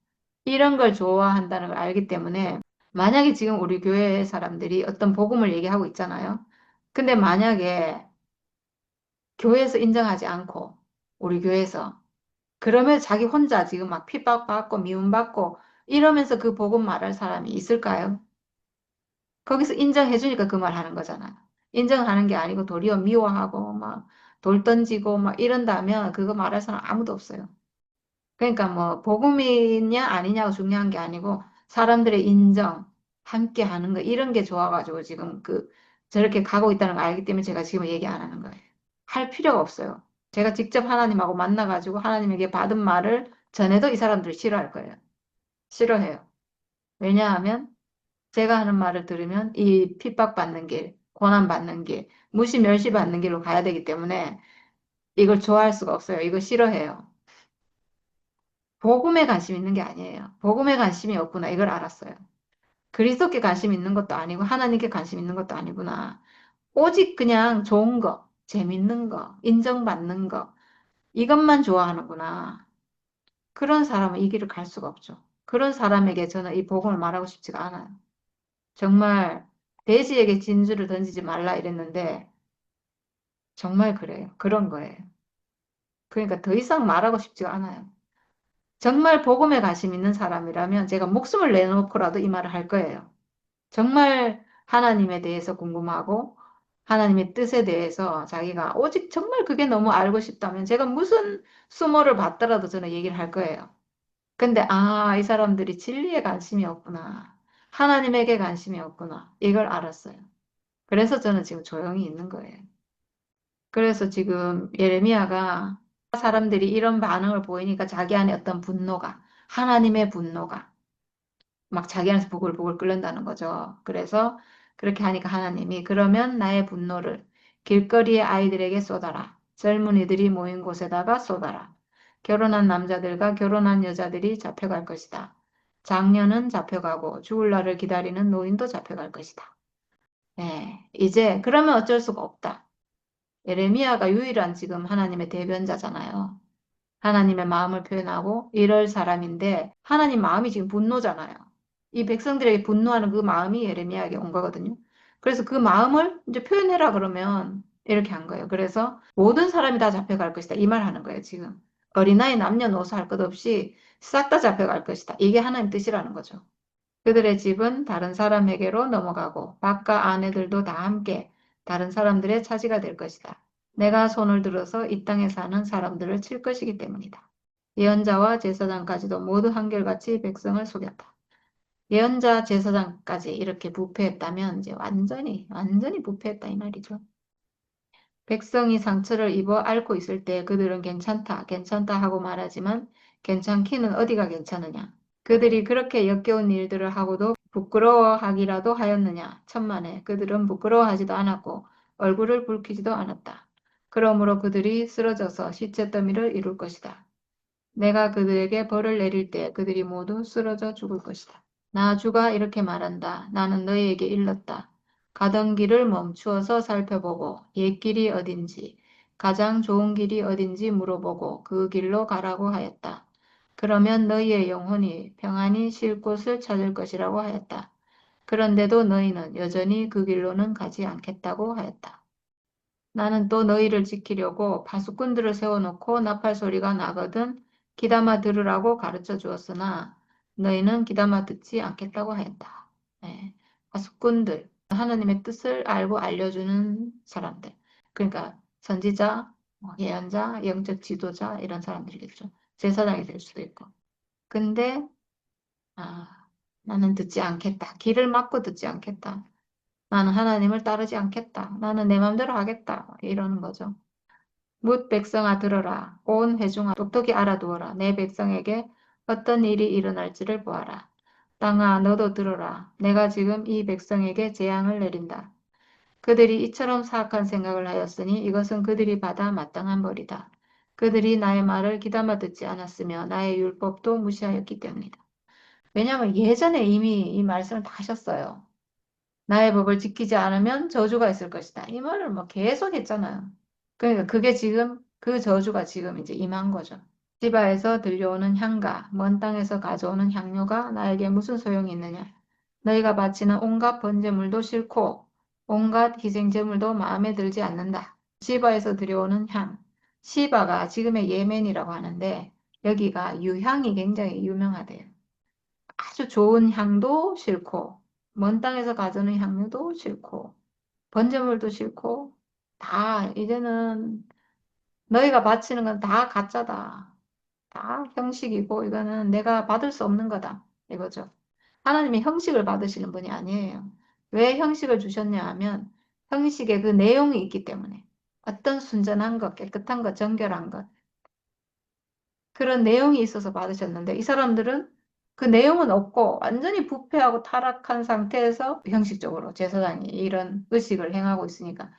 이런 걸 좋아한다는 걸 알기 때문에, 만약에 지금 우리 교회 사람들이 어떤 복음을 얘기하고 있잖아요. 근데 만약에 교회에서 인정하지 않고, 우리 교회에서, 그러면 자기 혼자 지금 막 핍박받고, 미움받고, 이러면서 그 복음 말할 사람이 있을까요? 거기서 인정해주니까 그 말 하는 거잖아. 인정하는 게 아니고 도리어 미워하고 막 돌 던지고 막 이런다면 그거 말할 사람 아무도 없어요. 그러니까 뭐 복음이냐 아니냐가 중요한 게 아니고 사람들의 인정, 함께 하는 거 이런 게 좋아가지고 지금 그 저렇게 가고 있다는 걸 알기 때문에 제가 지금 얘기 안 하는 거예요. 할 필요가 없어요. 제가 직접 하나님하고 만나가지고 하나님에게 받은 말을 전해도 이 사람들이 싫어할 거예요. 싫어해요. 왜냐하면 제가 하는 말을 들으면 이 핍박받는 길, 고난받는 길, 무시 멸시받는 길로 가야 되기 때문에 이걸 좋아할 수가 없어요. 이거 싫어해요. 복음에 관심 있는 게 아니에요. 복음에 관심이 없구나. 이걸 알았어요. 그리스도께 관심 있는 것도 아니고 하나님께 관심 있는 것도 아니구나. 오직 그냥 좋은 거, 재밌는 거, 인정받는 거, 이것만 좋아하는구나. 그런 사람은 이 길을 갈 수가 없죠. 그런 사람에게 저는 이 복음을 말하고 싶지가 않아요. 정말 돼지에게 진주를 던지지 말라 이랬는데 정말 그래요. 그런 거예요. 그러니까 더 이상 말하고 싶지가 않아요. 정말 복음에 관심 있는 사람이라면 제가 목숨을 내놓고라도 이 말을 할 거예요. 정말 하나님에 대해서 궁금하고 하나님의 뜻에 대해서 자기가 오직 정말 그게 너무 알고 싶다면 제가 무슨 수모를 받더라도 저는 얘기를 할 거예요. 근데 이 사람들이 진리에 관심이 없구나. 하나님에게 관심이 없구나. 이걸 알았어요. 그래서 저는 지금 조용히 있는 거예요. 그래서 지금 예레미야가 사람들이 이런 반응을 보이니까 자기 안에 어떤 분노가, 하나님의 분노가 막 자기 안에서 부글부글 끓는다는 거죠. 그래서 그렇게 하니까 하나님이 그러면 나의 분노를 길거리의 아이들에게 쏟아라. 젊은이들이 모인 곳에다가 쏟아라. 결혼한 남자들과 결혼한 여자들이 잡혀갈 것이다. 장년은 잡혀가고 죽을 날을 기다리는 노인도 잡혀갈 것이다. 네, 이제 그러면 어쩔 수가 없다. 예레미야가 유일한 지금 하나님의 대변자잖아요. 하나님의 마음을 표현하고 이럴 사람인데 하나님 마음이 지금 분노잖아요. 이 백성들에게 분노하는 그 마음이 예레미야에게 온 거거든요. 그래서 그 마음을 이제 표현해라 그러면 이렇게 한 거예요. 그래서 모든 사람이 다 잡혀갈 것이다. 이 말 하는 거예요, 지금. 어린아이 남녀노소 할 것 없이 싹 다 잡혀갈 것이다. 이게 하나님 뜻이라는 거죠. 그들의 집은 다른 사람에게로 넘어가고 밖과 아내들도 다 함께 다른 사람들의 차지가 될 것이다. 내가 손을 들어서 이 땅에 사는 사람들을 칠 것이기 때문이다. 예언자와 제사장까지도 모두 한결같이 백성을 속였다. 예언자, 제사장까지 이렇게 부패했다면 이제 완전히 부패했다 이 말이죠. 백성이 상처를 입어 앓고 있을 때 그들은 괜찮다, 괜찮다 하고 말하지만 괜찮기는 어디가 괜찮으냐. 그들이 그렇게 역겨운 일들을 하고도 부끄러워하기라도 하였느냐. 천만에 그들은 부끄러워하지도 않았고 얼굴을 붉히지도 않았다. 그러므로 그들이 쓰러져서 시체 더미를 이룰 것이다. 내가 그들에게 벌을 내릴 때 그들이 모두 쓰러져 죽을 것이다. 나주가 이렇게 말한다. 나는 너희에게 일렀다. 가던 길을 멈추어서 살펴보고 옛길이 어딘지 가장 좋은 길이 어딘지 물어보고 그 길로 가라고 하였다. 그러면 너희의 영혼이 평안히 쉴 곳을 찾을 것이라고 하였다. 그런데도 너희는 여전히 그 길로는 가지 않겠다고 하였다. 나는 또 너희를 지키려고 파수꾼들을 세워놓고 나팔 소리가 나거든 귀담아 들으라고 가르쳐 주었으나 너희는 귀담아 듣지 않겠다고 하였다. 네. 파수꾼들, 하나님의 뜻을 알고 알려주는 사람들. 그러니까 선지자, 예언자, 영적 지도자 이런 사람들이겠죠. 제사장이 될 수도 있고. 근데 나는 듣지 않겠다. 귀를 막고 듣지 않겠다. 나는 하나님을 따르지 않겠다. 나는 내 마음대로 하겠다. 이러는 거죠. 뭇 백성아 들어라. 온 회중아 똑똑히 알아두어라. 내 백성에게 어떤 일이 일어날지를 보아라. 땅아 너도 들어라. 내가 지금 이 백성에게 재앙을 내린다. 그들이 이처럼 사악한 생각을 하였으니 이것은 그들이 받아 마땅한 벌이다. 그들이 나의 말을 귀담아 듣지 않았으며 나의 율법도 무시하였기 때문이다. 왜냐하면 예전에 이미 이 말씀을 다 하셨어요. 나의 법을 지키지 않으면 저주가 있을 것이다. 이 말을 뭐 계속 했잖아요. 그러니까 그게 지금 그 저주가 지금 이제 임한 거죠. 시바에서 들려오는 향가, 먼 땅에서 가져오는 향료가 나에게 무슨 소용이 있느냐? 너희가 바치는 온갖 번제물도 싫고 온갖 희생제물도 마음에 들지 않는다. 시바에서 들여오는 향. 시바가 지금의 예멘이라고 하는데 여기가 유향이 굉장히 유명하대요. 아주 좋은 향도 싫고 먼 땅에서 가져오는 향료도 싫고 번제물도 싫고 다 이제는 너희가 바치는 건 다 가짜다. 다 형식이고 이거는 내가 받을 수 없는 거다. 이거죠. 하나님이 형식을 받으시는 분이 아니에요. 왜 형식을 주셨냐 하면 형식에 그 내용이 있기 때문에 어떤 순전한 것, 깨끗한 것, 정결한 것 그런 내용이 있어서 받으셨는데 이 사람들은 그 내용은 없고 완전히 부패하고 타락한 상태에서 형식적으로 제사장이 이런 의식을 행하고 있으니까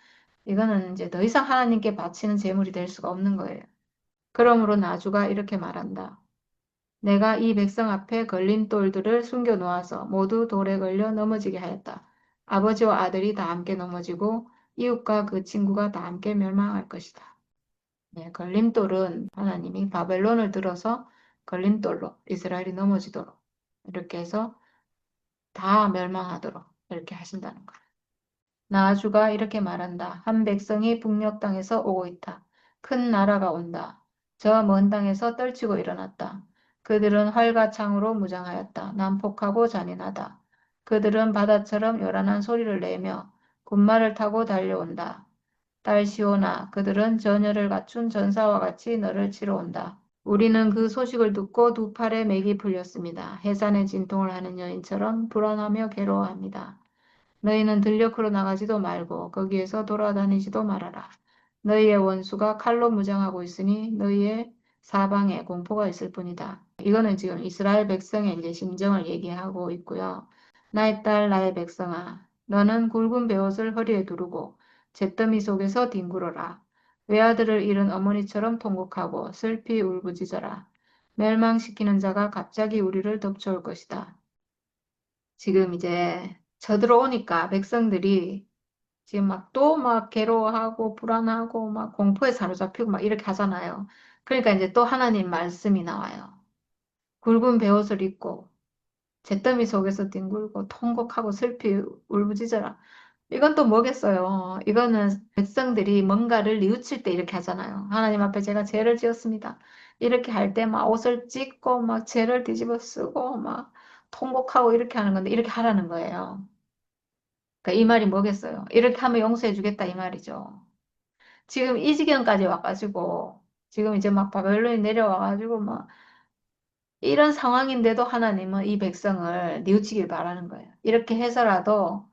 이거는 이제 더 이상 하나님께 바치는 제물이 될 수가 없는 거예요. 그러므로 나주가 이렇게 말한다. 내가 이 백성 앞에 걸림돌들을 숨겨 놓아서 모두 돌에 걸려 넘어지게 하였다. 아버지와 아들이 다 함께 넘어지고 이웃과 그 친구가 다 함께 멸망할 것이다. 네, 걸림돌은 하나님이 바벨론을 들어서 걸림돌로 이스라엘이 넘어지도록 이렇게 해서 다 멸망하도록 이렇게 하신다는 거예요. 나아주가 이렇게 말한다. 한 백성이 북녘 땅에서 오고 있다. 큰 나라가 온다. 저 먼 땅에서 떨치고 일어났다. 그들은 활과 창으로 무장하였다. 난폭하고 잔인하다. 그들은 바다처럼 요란한 소리를 내며 군마를 타고 달려온다. 딸 시온아, 그들은 전열을 갖춘 전사와 같이 너를 치러 온다. 우리는 그 소식을 듣고 두 팔에 맥이 풀렸습니다. 해산에 진통을 하는 여인처럼 불안하며 괴로워합니다. 너희는 들녘으로 나가지도 말고 거기에서 돌아다니지도 말아라. 너희의 원수가 칼로 무장하고 있으니 너희의 사방에 공포가 있을 뿐이다. 이거는 지금 이스라엘 백성의 이제 심정을 얘기하고 있고요. 나의 딸, 나의 백성아, 너는 굵은 베옷을 허리에 두르고 잿더미 속에서 뒹굴어라. 외아들을 잃은 어머니처럼 통곡하고 슬피 울부짖어라. 멸망시키는 자가 갑자기 우리를 덮쳐올 것이다. 지금 이제 쳐들어오니까 백성들이 지금 막 또 막 괴로워하고 불안하고 막 공포에 사로잡히고 막 이렇게 하잖아요. 그러니까 이제 또 하나님 말씀이 나와요. 굵은 베옷을 입고 잿더미 속에서 뒹굴고 통곡하고 슬피 울부짖어라. 이건 또 뭐겠어요? 이거는 백성들이 뭔가를 뉘우칠 때 이렇게 하잖아요. 하나님 앞에 제가 죄를 지었습니다. 이렇게 할 때 막 옷을 찢고 막 죄를 뒤집어 쓰고 막 통곡하고 이렇게 하는 건데 이렇게 하라는 거예요. 그러니까 이 말이 뭐겠어요? 이렇게 하면 용서해 주겠다 이 말이죠. 지금 이 지경까지 와가지고 지금 이제 막 바벨론이 내려와가지고 막 이런 상황인데도 하나님은 이 백성을 뉘우치길 바라는 거예요. 이렇게 해서라도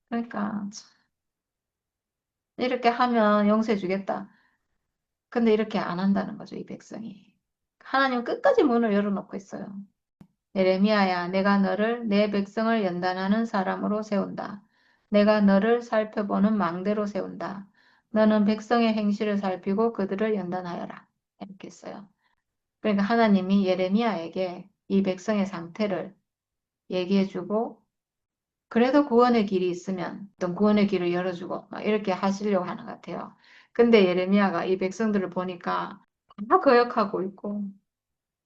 그러니까 이렇게 하면 용서해 주겠다. 근데 이렇게 안 한다는 거죠, 이 백성이. 하나님 끝까지 문을 열어놓고 있어요. 예레미야야, 내가 너를 내 백성을 연단하는 사람으로 세운다. 내가 너를 살펴보는 망대로 세운다. 너는 백성의 행실을 살피고 그들을 연단하여라. 이렇게 했어요. 그러니까 하나님이 예레미야에게 이 백성의 상태를 얘기해주고 그래도 구원의 길이 있으면 어떤 구원의 길을 열어주고 막 이렇게 하시려고 하는 것 같아요. 근데 예레미야가 이 백성들을 보니까 다 거역하고 있고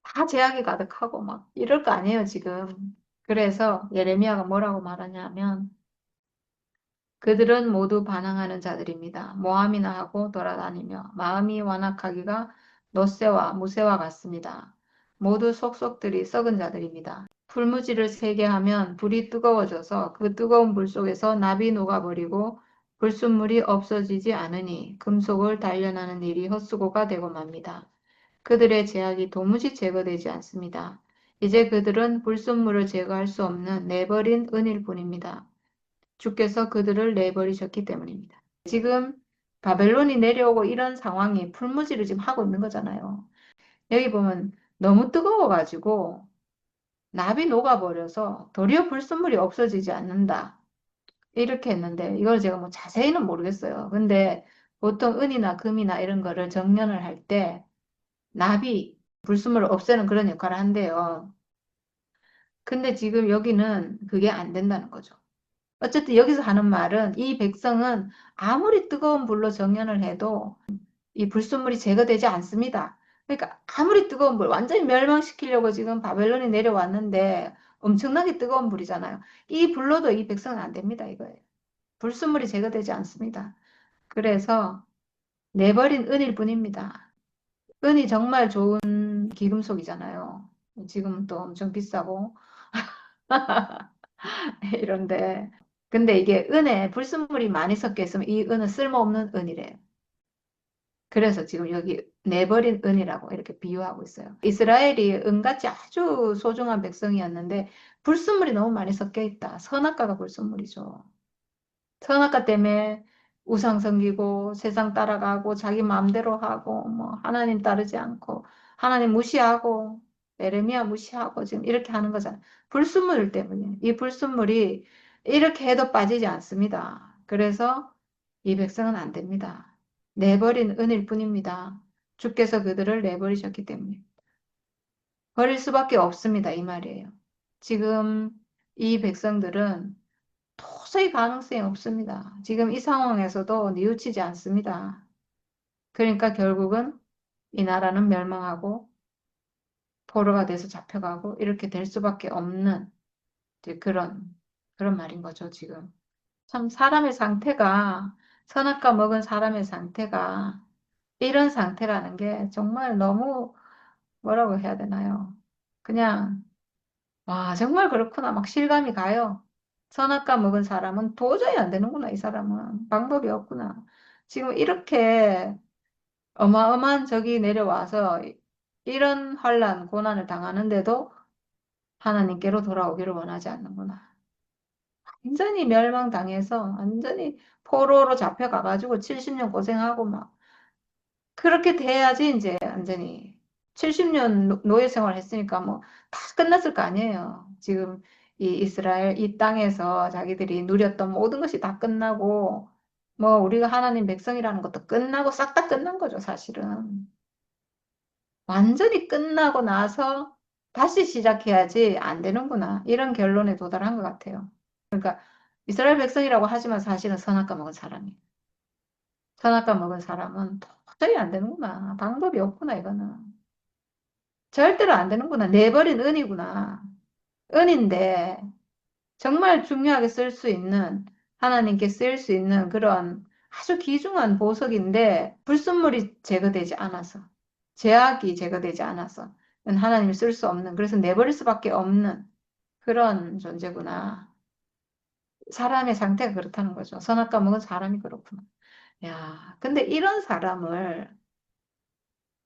다 제약이 가득하고 막 이럴 거 아니에요, 지금. 그래서 예레미야가 뭐라고 말하냐면 그들은 모두 반항하는 자들입니다. 모함이나 하고 돌아다니며 마음이 완악하기가 놋새와 무새와 같습니다. 모두 속속들이 썩은 자들입니다. 풀무지를 세게 하면 불이 뜨거워져서 그 뜨거운 불 속에서 납이 녹아버리고 불순물이 없어지지 않으니 금속을 단련하는 일이 헛수고가 되고 맙니다. 그들의 제약이 도무지 제거되지 않습니다. 이제 그들은 불순물을 제거할 수 없는 내버린 은일 뿐입니다. 주께서 그들을 내버리셨기 때문입니다. 지금 바벨론이 내려오고 이런 상황이 풀무지를 지금 하고 있는 거잖아요. 여기 보면 너무 뜨거워가지고 납이 녹아버려서 도리어 불순물이 없어지지 않는다. 이렇게 했는데 이걸 제가 뭐 자세히는 모르겠어요. 근데 보통 은이나 금이나 이런 거를 정련을 할 때 납이 불순물을 없애는 그런 역할을 한대요. 근데 지금 여기는 그게 안 된다는 거죠. 어쨌든 여기서 하는 말은 이 백성은 아무리 뜨거운 불로 정연을 해도 이 불순물이 제거되지 않습니다. 그러니까 아무리 뜨거운 불, 완전히 멸망시키려고 지금 바벨론이 내려왔는데 엄청나게 뜨거운 불이잖아요. 이 불로도 이 백성은 안 됩니다, 이거예요. 불순물이 제거되지 않습니다. 그래서 내버린 은일 뿐입니다. 은이 정말 좋은 기금속이잖아요. 지금 또 엄청 비싸고 이런데 근데 이게 은에 불순물이 많이 섞여 있으면 이 은은 쓸모없는 은이래요. 그래서 지금 여기 내버린 은이라고 이렇게 비유하고 있어요. 이스라엘이 은같이 아주 소중한 백성이었는데 불순물이 너무 많이 섞여 있다. 선악과가 불순물이죠. 선악과 때문에 우상 섬기고 세상 따라가고 자기 마음대로 하고 뭐 하나님 따르지 않고 하나님 무시하고 에레미야 무시하고 지금 이렇게 하는 거잖아요. 불순물 때문에 이 불순물이 이렇게 해도 빠지지 않습니다. 그래서 이 백성은 안 됩니다. 내버린 은일 뿐입니다. 주께서 그들을 내버리셨기 때문에 버릴 수밖에 없습니다. 이 말이에요. 지금 이 백성들은 도저히 가능성이 없습니다. 지금 이 상황에서도 뉘우치지 않습니다. 그러니까 결국은 이 나라는 멸망하고 포로가 돼서 잡혀가고 이렇게 될 수밖에 없는 이제 그런 말인 거죠, 지금. 참 사람의 상태가 선악과 먹은 사람의 상태가 이런 상태라는 게 정말 너무 뭐라고 해야 되나요? 그냥 와, 정말 그렇구나. 막 실감이 가요. 선악과 먹은 사람은 도저히 안 되는구나, 이 사람은. 방법이 없구나. 지금 이렇게 어마어마한 적이 내려와서 이런 환난, 고난을 당하는데도 하나님께로 돌아오기를 원하지 않는구나. 완전히 멸망당해서 완전히 포로로 잡혀가가지고 70년 고생하고 막 그렇게 돼야지 이제 완전히 70년 노예 생활 했으니까 뭐 다 끝났을 거 아니에요. 지금 이 이스라엘 이 땅에서 자기들이 누렸던 모든 것이 다 끝나고 뭐 우리가 하나님 백성이라는 것도 끝나고 싹 다 끝난 거죠, 사실은. 완전히 끝나고 나서 다시 시작해야지 안 되는구나. 이런 결론에 도달한 것 같아요. 이스라엘 백성이라고 하지만 사실은 선악과 먹은 사람이에요. 선악과 먹은 사람은 도저히 안 되는구나. 방법이 없구나, 이거는. 절대로 안 되는구나. 내버린 은이구나. 은인데 정말 중요하게 쓸 수 있는 하나님께 쓰일 수 있는 그런 아주 귀중한 보석인데 불순물이 제거되지 않아서 제약이 제거되지 않아서 하나님이 쓸 수 없는 그래서 내버릴 수밖에 없는 그런 존재구나. 사람의 상태가 그렇다는 거죠. 선악과 먹은 사람이 그렇구나. 야, 근데 이런 사람을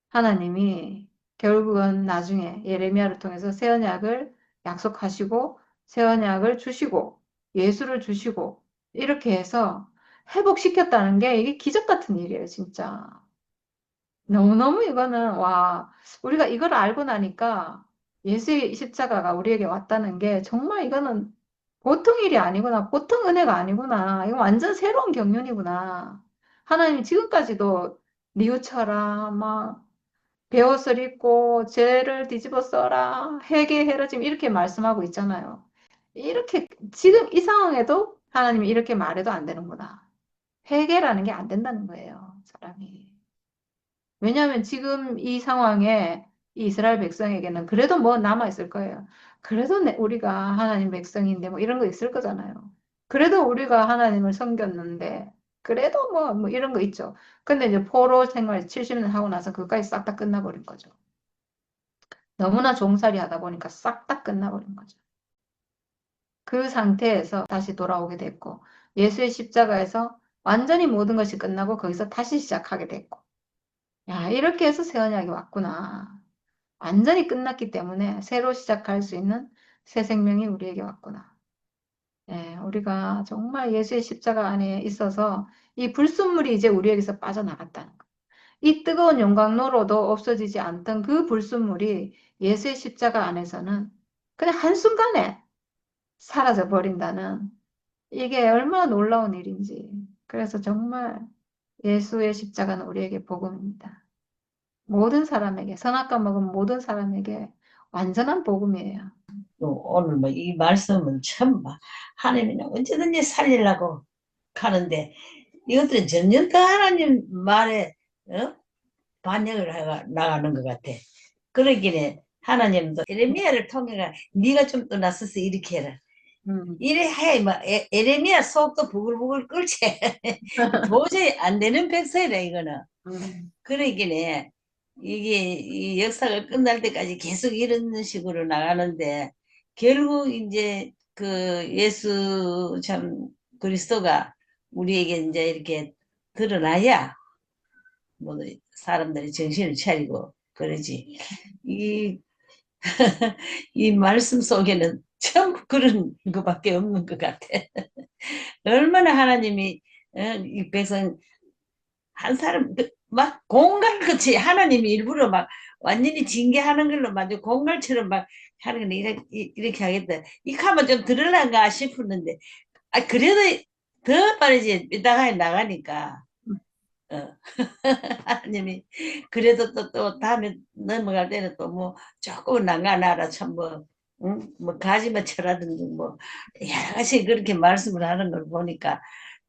하나님이 결국은 나중에 예레미야를 통해서 새 언약을 약속하시고 새 언약을 주시고 예수를 주시고 이렇게 해서 회복시켰다는 게 이게 기적 같은 일이에요, 진짜. 너무너무 이거는, 와, 우리가 이걸 알고 나니까 예수의 십자가가 우리에게 왔다는 게 정말 이거는 보통 일이 아니구나. 보통 은혜가 아니구나. 이거 완전 새로운 경륜이구나. 하나님이 지금까지도 뉘우쳐라, 막, 베옷을 입고 죄를 뒤집어 써라, 회개해라, 지금 이렇게 말씀하고 있잖아요. 이렇게, 지금 이 상황에도 하나님이 이렇게 말해도 안 되는구나. 회개라는 게 안 된다는 거예요, 사람이. 왜냐하면 지금 이 상황에 이 이스라엘 백성에게는 그래도 뭐 남아있을 거예요. 그래도 우리가 하나님 백성인데 뭐 이런 거 있을 거잖아요. 그래도 우리가 하나님을 섬겼는데, 그래도 뭐 이런 거 있죠. 근데 이제 포로 생활 70년 하고 나서 그까지 싹 다 끝나버린 거죠. 너무나 종살이 하다 보니까 싹 다 끝나버린 거죠. 그 상태에서 다시 돌아오게 됐고, 예수의 십자가에서 완전히 모든 것이 끝나고 거기서 다시 시작하게 됐고, 야, 이렇게 해서 새 언약이 왔구나. 완전히 끝났기 때문에 새로 시작할 수 있는 새 생명이 우리에게 왔구나. 예, 우리가 정말 예수의 십자가 안에 있어서 이 불순물이 이제 우리에게서 빠져나갔다는 거. 이 뜨거운 용광로로도 없어지지 않던 그 불순물이 예수의 십자가 안에서는 그냥 한순간에 사라져 버린다는, 이게 얼마나 놀라운 일인지. 그래서 정말 예수의 십자가는 우리에게 복음입니다. 모든 사람에게, 선악과 먹은 모든 사람에게 완전한 복음이에요. 또 오늘 뭐 이 말씀은 참 하나님이 언제든지 살리려고 하는데 이것들은 전혀 다 하나님 말에 반영을 해 나가는 것 같아. 그러기에 하나님도 에레미야를 통해가 네가 좀 더 나서서 이렇게 해라. 이래 해야 뭐 에레미야 속도 부글부글 끓지. 도저히 안 되는 백성이라 이거는. 그러기에 이게 이 역사가 끝날 때까지 계속 이런 식으로 나가는데 결국 이제 그 예수 참 그리스도가 우리에게 이제 이렇게 드러나야 뭐 사람들이 정신을 차리고 그러지. 이, 이 말씀 속에는 전부 그런 것밖에 없는 것 같아. 얼마나 하나님이 이 백성 한 사람 막 공갈 같이 하나님이 일부러 막 완전히 징계하는 걸로 맞아 공갈처럼 막 하는 건 이렇게 하겠다. 이 하면 좀 들을란가 싶었는데 그래도 더 빠르지 이따가 나가니까 어. 하나님이 그래도 또 다음에 넘어갈 때는 또 뭐 조금 난간하라 참 뭐 응? 뭐 가지만 쳐라든지 뭐 여러 가지 그렇게 말씀을 하는 걸 보니까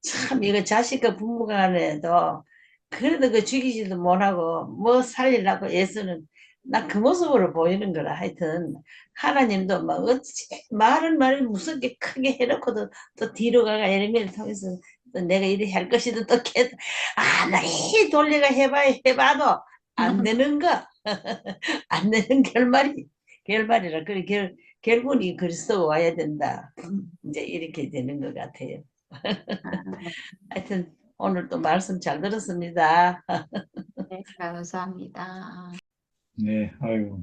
참 이거 자식과 부부 간에도 그래도 그 죽이지도 못하고 뭐 살리려고 애쓰는 나 그 모습으로 보이는 거라 하여튼 하나님도 막 어찌 말을 무섭게 크게 해놓고도 또 뒤로 가가 예레미야를 통해서 또 내가 이래 할 것이다 또 아무리 돌리가 해봐도 안 되는 거, 안 되는 결말이라. 그래, 결국은 이 그리스도가 와야 된다. 이제 이렇게 되는 것 같아요. 하여튼, 오늘 또 말씀 잘 들었습니다. 네, 감사합니다. 네, 아유,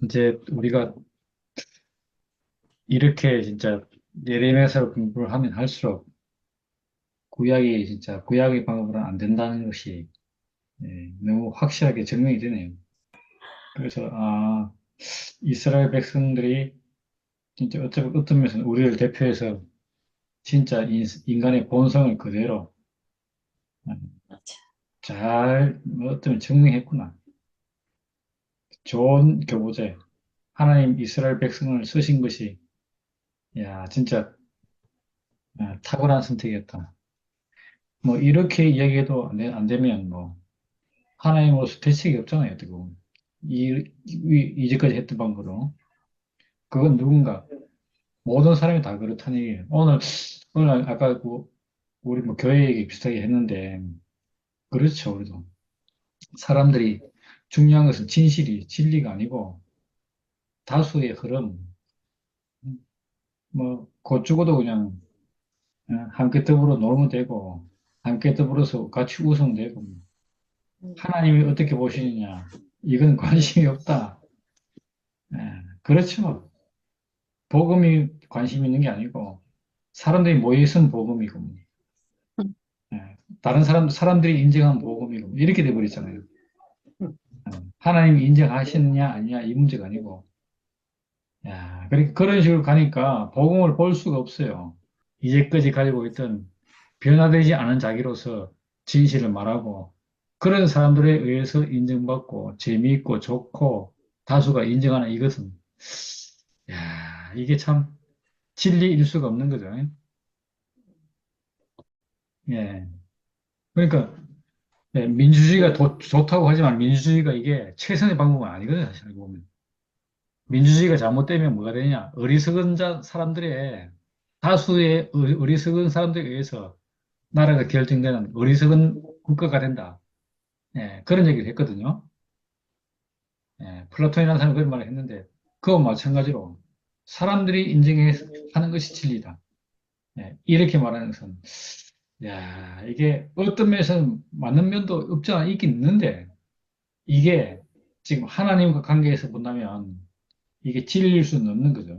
이제 우리가 이렇게 진짜 예레미야서 공부를 하면 할수록 구약이 진짜 구약의 방법으로는 안 된다는 것이 너무 확실하게 증명이 되네요. 그래서 이스라엘 백성들이 진짜 어떤 면에서는 우리를 대표해서 진짜 인간의 본성을 그대로 잘 어쩌면 증명했구나. 좋은 교보제. 하나님 이스라엘 백성을 쓰신 것이 야 진짜 탁월한 선택이었다. 뭐 이렇게 이야기해도 안 되면 뭐 하나님으로서 대책이 없잖아요. 어떻게 보면. 이제까지 했던 방법으로 그건 누군가 모든 사람이 다 그렇다는 얘기예요. 오늘 아까 우리 뭐 교회 얘기 비슷하게 했는데 그렇죠. 우리도 사람들이 중요한 것은 진리가 아니고 다수의 흐름. 뭐 곧 죽어도 그냥 함께 더불어 놀면 되고 함께 더불어서 같이 웃으면 되고 하나님이 어떻게 보시느냐 이건 관심이 없다. 예, 그렇죠. 복음이 관심 있는 게 아니고 사람들이 모여 있으면 복음이고 예, 다른 사람들이 인정한 복음이고 이렇게 돼버리잖아요. 하나님이 인정하시느냐 아니냐 이 문제가 아니고, 야, 그러니까 그런 식으로 가니까 복음을 볼 수가 없어요. 이제까지 가지고 있던 변화되지 않은 자기로서 진실을 말하고 그런 사람들에 의해서 인정받고 재미있고 좋고 다수가 인정하는 이것은, 야, 이게 참 진리일 수가 없는 거죠. 예. 그러니까 민주주의가 좋다고 하지만 민주주의가 이게 최선의 방법은 아니거든요. 사실 알고 보면. 민주주의가 잘못되면 뭐가 되냐? 어리석은 사람들의 다수의 어리석은 사람들에 의해서 나라가 결정되는 어리석은 국가가 된다. 예, 그런 얘기를 했거든요. 예, 플라톤이라는 사람이 그런 말을 했는데, 그와 마찬가지로 사람들이 인정하는 것이 진리다. 예, 이렇게 말하는 것은, 야, 이게 어떤 면에서는 맞는 면도 없지 않아 있긴 있는데, 이게 지금 하나님과 관계에서 본다면 이게 진리일 수는 없는 거죠.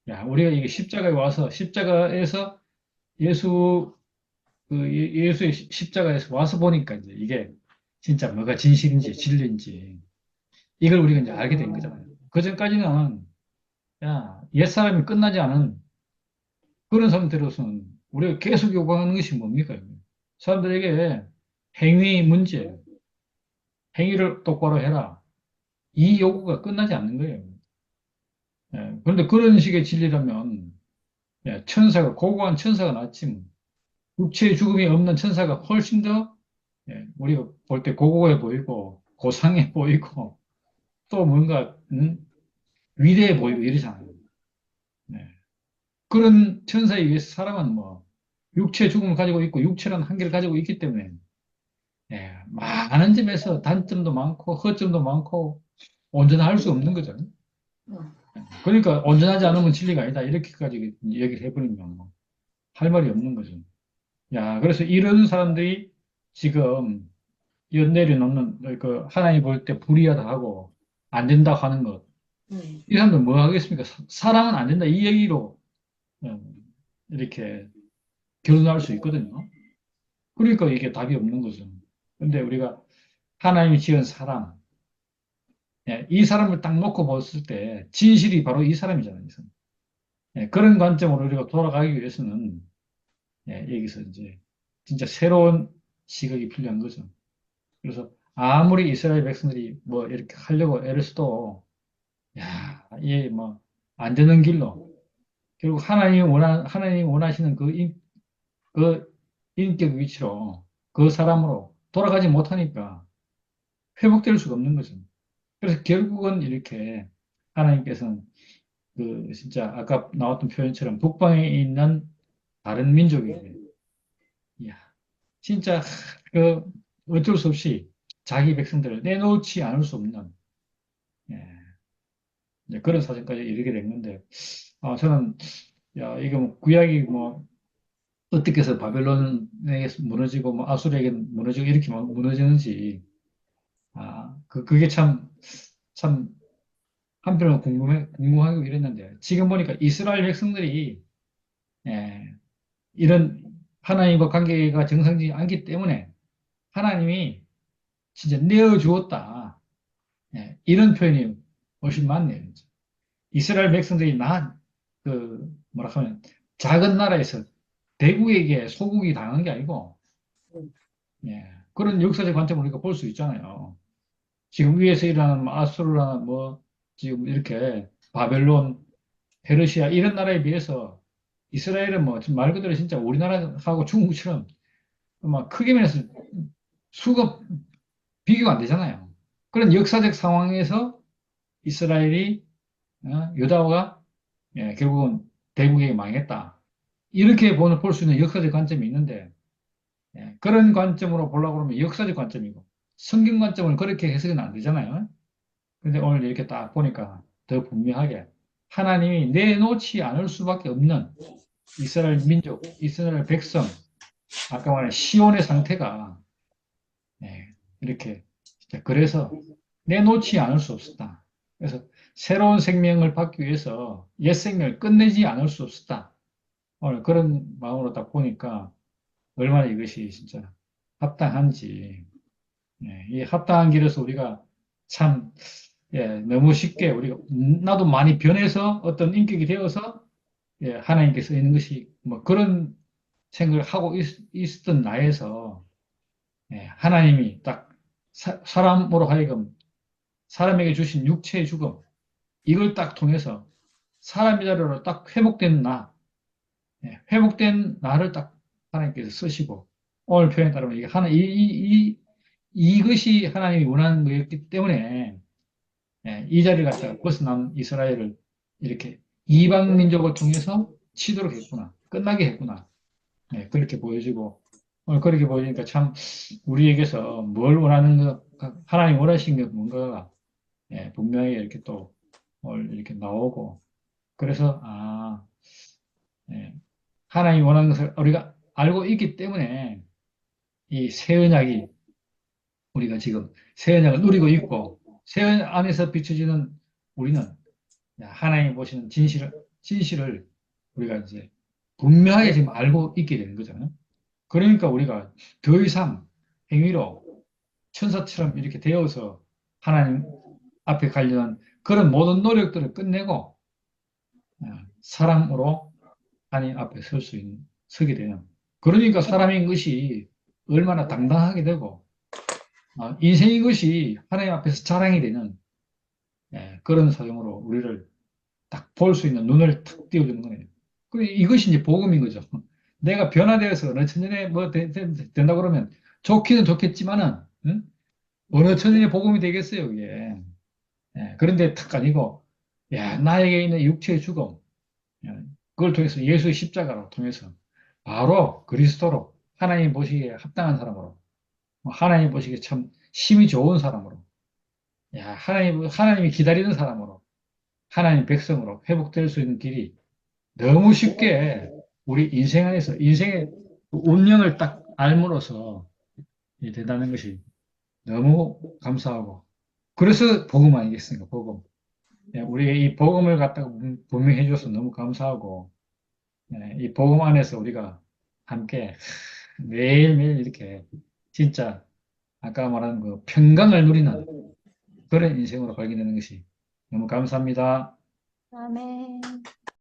야, 우리가 이게 십자가에 와서, 십자가에서 예수, 예수의 십자가에서 와서 보니까 이제 이게 진짜 뭐가 진실인지 진리인지 이걸 우리가 이제 알게 된 거잖아요. 그 전까지는 야, 옛사람이 끝나지 않은 그런 상태로서는 우리가 계속 요구하는 것이 뭡니까? 사람들에게 행위 문제, 행위를 똑바로 해라. 이 요구가 끝나지 않는 거예요. 예, 그런데 그런 식의 진리라면 천사가, 고고한 천사가 낫지 뭐. 육체의 죽음이 없는 천사가 훨씬 더 우리가 볼 때 고고해 보이고 고상해 보이고 또 뭔가 위대해 보이고 이러잖아요. 네. 그런 천사에 의해서 사람은 뭐 육체의 죽음을 가지고 있고 육체라는 한계를 가지고 있기 때문에 많은 점에서 단점도 많고 허점도 많고 온전할 수 없는 거죠. 음. 그러니까 온전하지 않으면 진리가 아니다 이렇게까지 얘기를 해버리면 뭐 할 말이 없는 거죠. 야, 그래서 이런 사람들이 지금 연내려 놓는 그 하나님 볼 때 불의하다 하고 안 된다 하는 것. 음. 이 사람들 뭐 하겠습니까? 사랑은 안 된다 이 얘기로 이렇게 결론할 수 있거든요. 그러니까 이게 답이 없는 거죠. 근데 우리가 하나님이 지은 사람, 이 사람을 딱 놓고 봤을 때 진실이 바로 이 사람이잖아요. 이 사람. 그런 관점으로 우리가 돌아가기 위해서는 여기서 이제 진짜 새로운 시각이 필요한 거죠. 그래서 아무리 이스라엘 백성들이 뭐 이렇게 하려고 애를 써도 야, 이게 뭐 안 되는 길로 결국 하나님이 원하시는 그 인격 위치로 그 사람으로 돌아가지 못하니까 회복될 수가 없는 거죠. 그래서 결국은 이렇게 하나님께서는 그 진짜 아까 나왔던 표현처럼 북방에 있는 다른 민족에게 이야, 진짜 그 어쩔 수 없이 자기 백성들을 내놓지 않을 수 없는 예, 이제 그런 사정까지 이르게 된 건데 저는 야 이게 뭐 구약이 뭐 어떻게 해서 바벨론에게 무너지고 뭐 아수르에게 무너지고 이렇게 막 무너지는지 그게 참 한편으로 궁금하고 이랬는데 지금 보니까 이스라엘 백성들이 예, 이런 하나님과 관계가 정상적이지 않기 때문에 하나님이 진짜 내어주었다. 이런 표현이 훨씬 많네요. 진짜. 이스라엘 백성들이 뭐라 하면 작은 나라에서 대국에게 소국이 당한 게 아니고 그런 역사적 관점을 우리가 볼 수 있잖아요. 지금 위에서 일어나는 뭐 아수르나 뭐 지금 이렇게 바벨론, 페르시아 이런 나라에 비해서 이스라엘은 뭐 말 그대로 진짜 우리나라하고 중국처럼 막 크게 면에서 수가 비교가 안 되잖아요. 그런 역사적 상황에서 이스라엘이 유다가 결국은 대국에게 망했다. 이렇게 볼 수 있는 역사적 관점이 있는데 그런 관점으로 보려고 그러면 역사적 관점이고 성경 관점을 그렇게 해석은 안 되잖아요. 근데 오늘 이렇게 딱 보니까 더 분명하게 하나님이 내놓지 않을 수밖에 없는 이스라엘 민족, 이스라엘 백성, 아까 말한 시온의 상태가 이렇게 진짜 그래서 내놓지 않을 수 없었다. 그래서 새로운 생명을 받기 위해서 옛 생명을 끝내지 않을 수 없었다. 오늘 그런 마음으로 딱 보니까 얼마나 이것이 진짜 합당한지, 이 합당한 길에서 우리가 참, 예, 너무 쉽게 우리가, 나도 많이 변해서 어떤 인격이 되어서, 예, 하나님께서 있는 것이, 뭐 그런 생각을 하고 있었던 나에서, 예, 하나님이 딱 사람으로 하여금 사람에게 주신 육체의 죽음, 이걸 딱 통해서 사람의 자료로 딱 회복된 나, 예, 회복된 나를 딱 하나님께서 쓰시고, 오늘 표현에 따르면 이게 이것이 하나님이 원하는 거였기 때문에, 예, 이 자리를 갖다가 벗어난 이스라엘을 이렇게 이방 민족을 통해서 치도록 했구나. 끝나게 했구나. 예, 그렇게 보여지고, 오늘 그렇게 보여지니까 참 우리에게서 뭘 원하는 거, 하나님 원하시는 게 뭔가가, 예, 분명히 이렇게 또 오늘 이렇게 나오고, 그래서, 예, 하나님이 원하는 것을 우리가 알고 있기 때문에 이 새 언약이 우리가 지금 새 언약을 누리고 있고, 새 언약 안에서 비춰지는 우리는 하나님이 보시는 진실을 우리가 이제 분명하게 지금 알고 있게 되는 거잖아요. 그러니까 우리가 더 이상 행위로 천사처럼 이렇게 되어서 하나님 앞에 가려는 그런 모든 노력들을 끝내고 사람으로 하나님 앞에 서게 되는. 그러니까 사람인 것이 얼마나 당당하게 되고 인생인 것이 하나님 앞에서 자랑이 되는 그런 사정으로 우리를 딱 볼 수 있는 눈을 탁 띄워주는 거예요. 이것이 이제 복음인 거죠. 내가 변화되어서 어느 천년에 뭐 된다 그러면 좋기는 좋겠지만은 응? 어느 천년의 복음이 되겠어요, 이게. 그런데 탁 아니고 야, 나에게 있는 육체의 죽음 그걸 통해서 예수의 십자가로 통해서 바로 그리스도로 하나님 보시기에 합당한 사람으로 하나님 보시기에 참 힘이 좋은 사람으로 야, 하나님이 기다리는 사람으로 하나님 백성으로 회복될 수 있는 길이 너무 쉽게 우리 인생 안에서 인생의 운명을 딱 알므로써 된다는 것이 너무 감사하고 그래서 복음 아니겠습니까? 복음. 우리 이 복음을 갖다가 분명히 해줘서 너무 감사하고 이 복음 안에서 우리가 함께 매일매일 이렇게 진짜 아까 말한 그 평강을 누리는 그런 인생으로 발견되는 것이 너무 감사합니다. 아멘.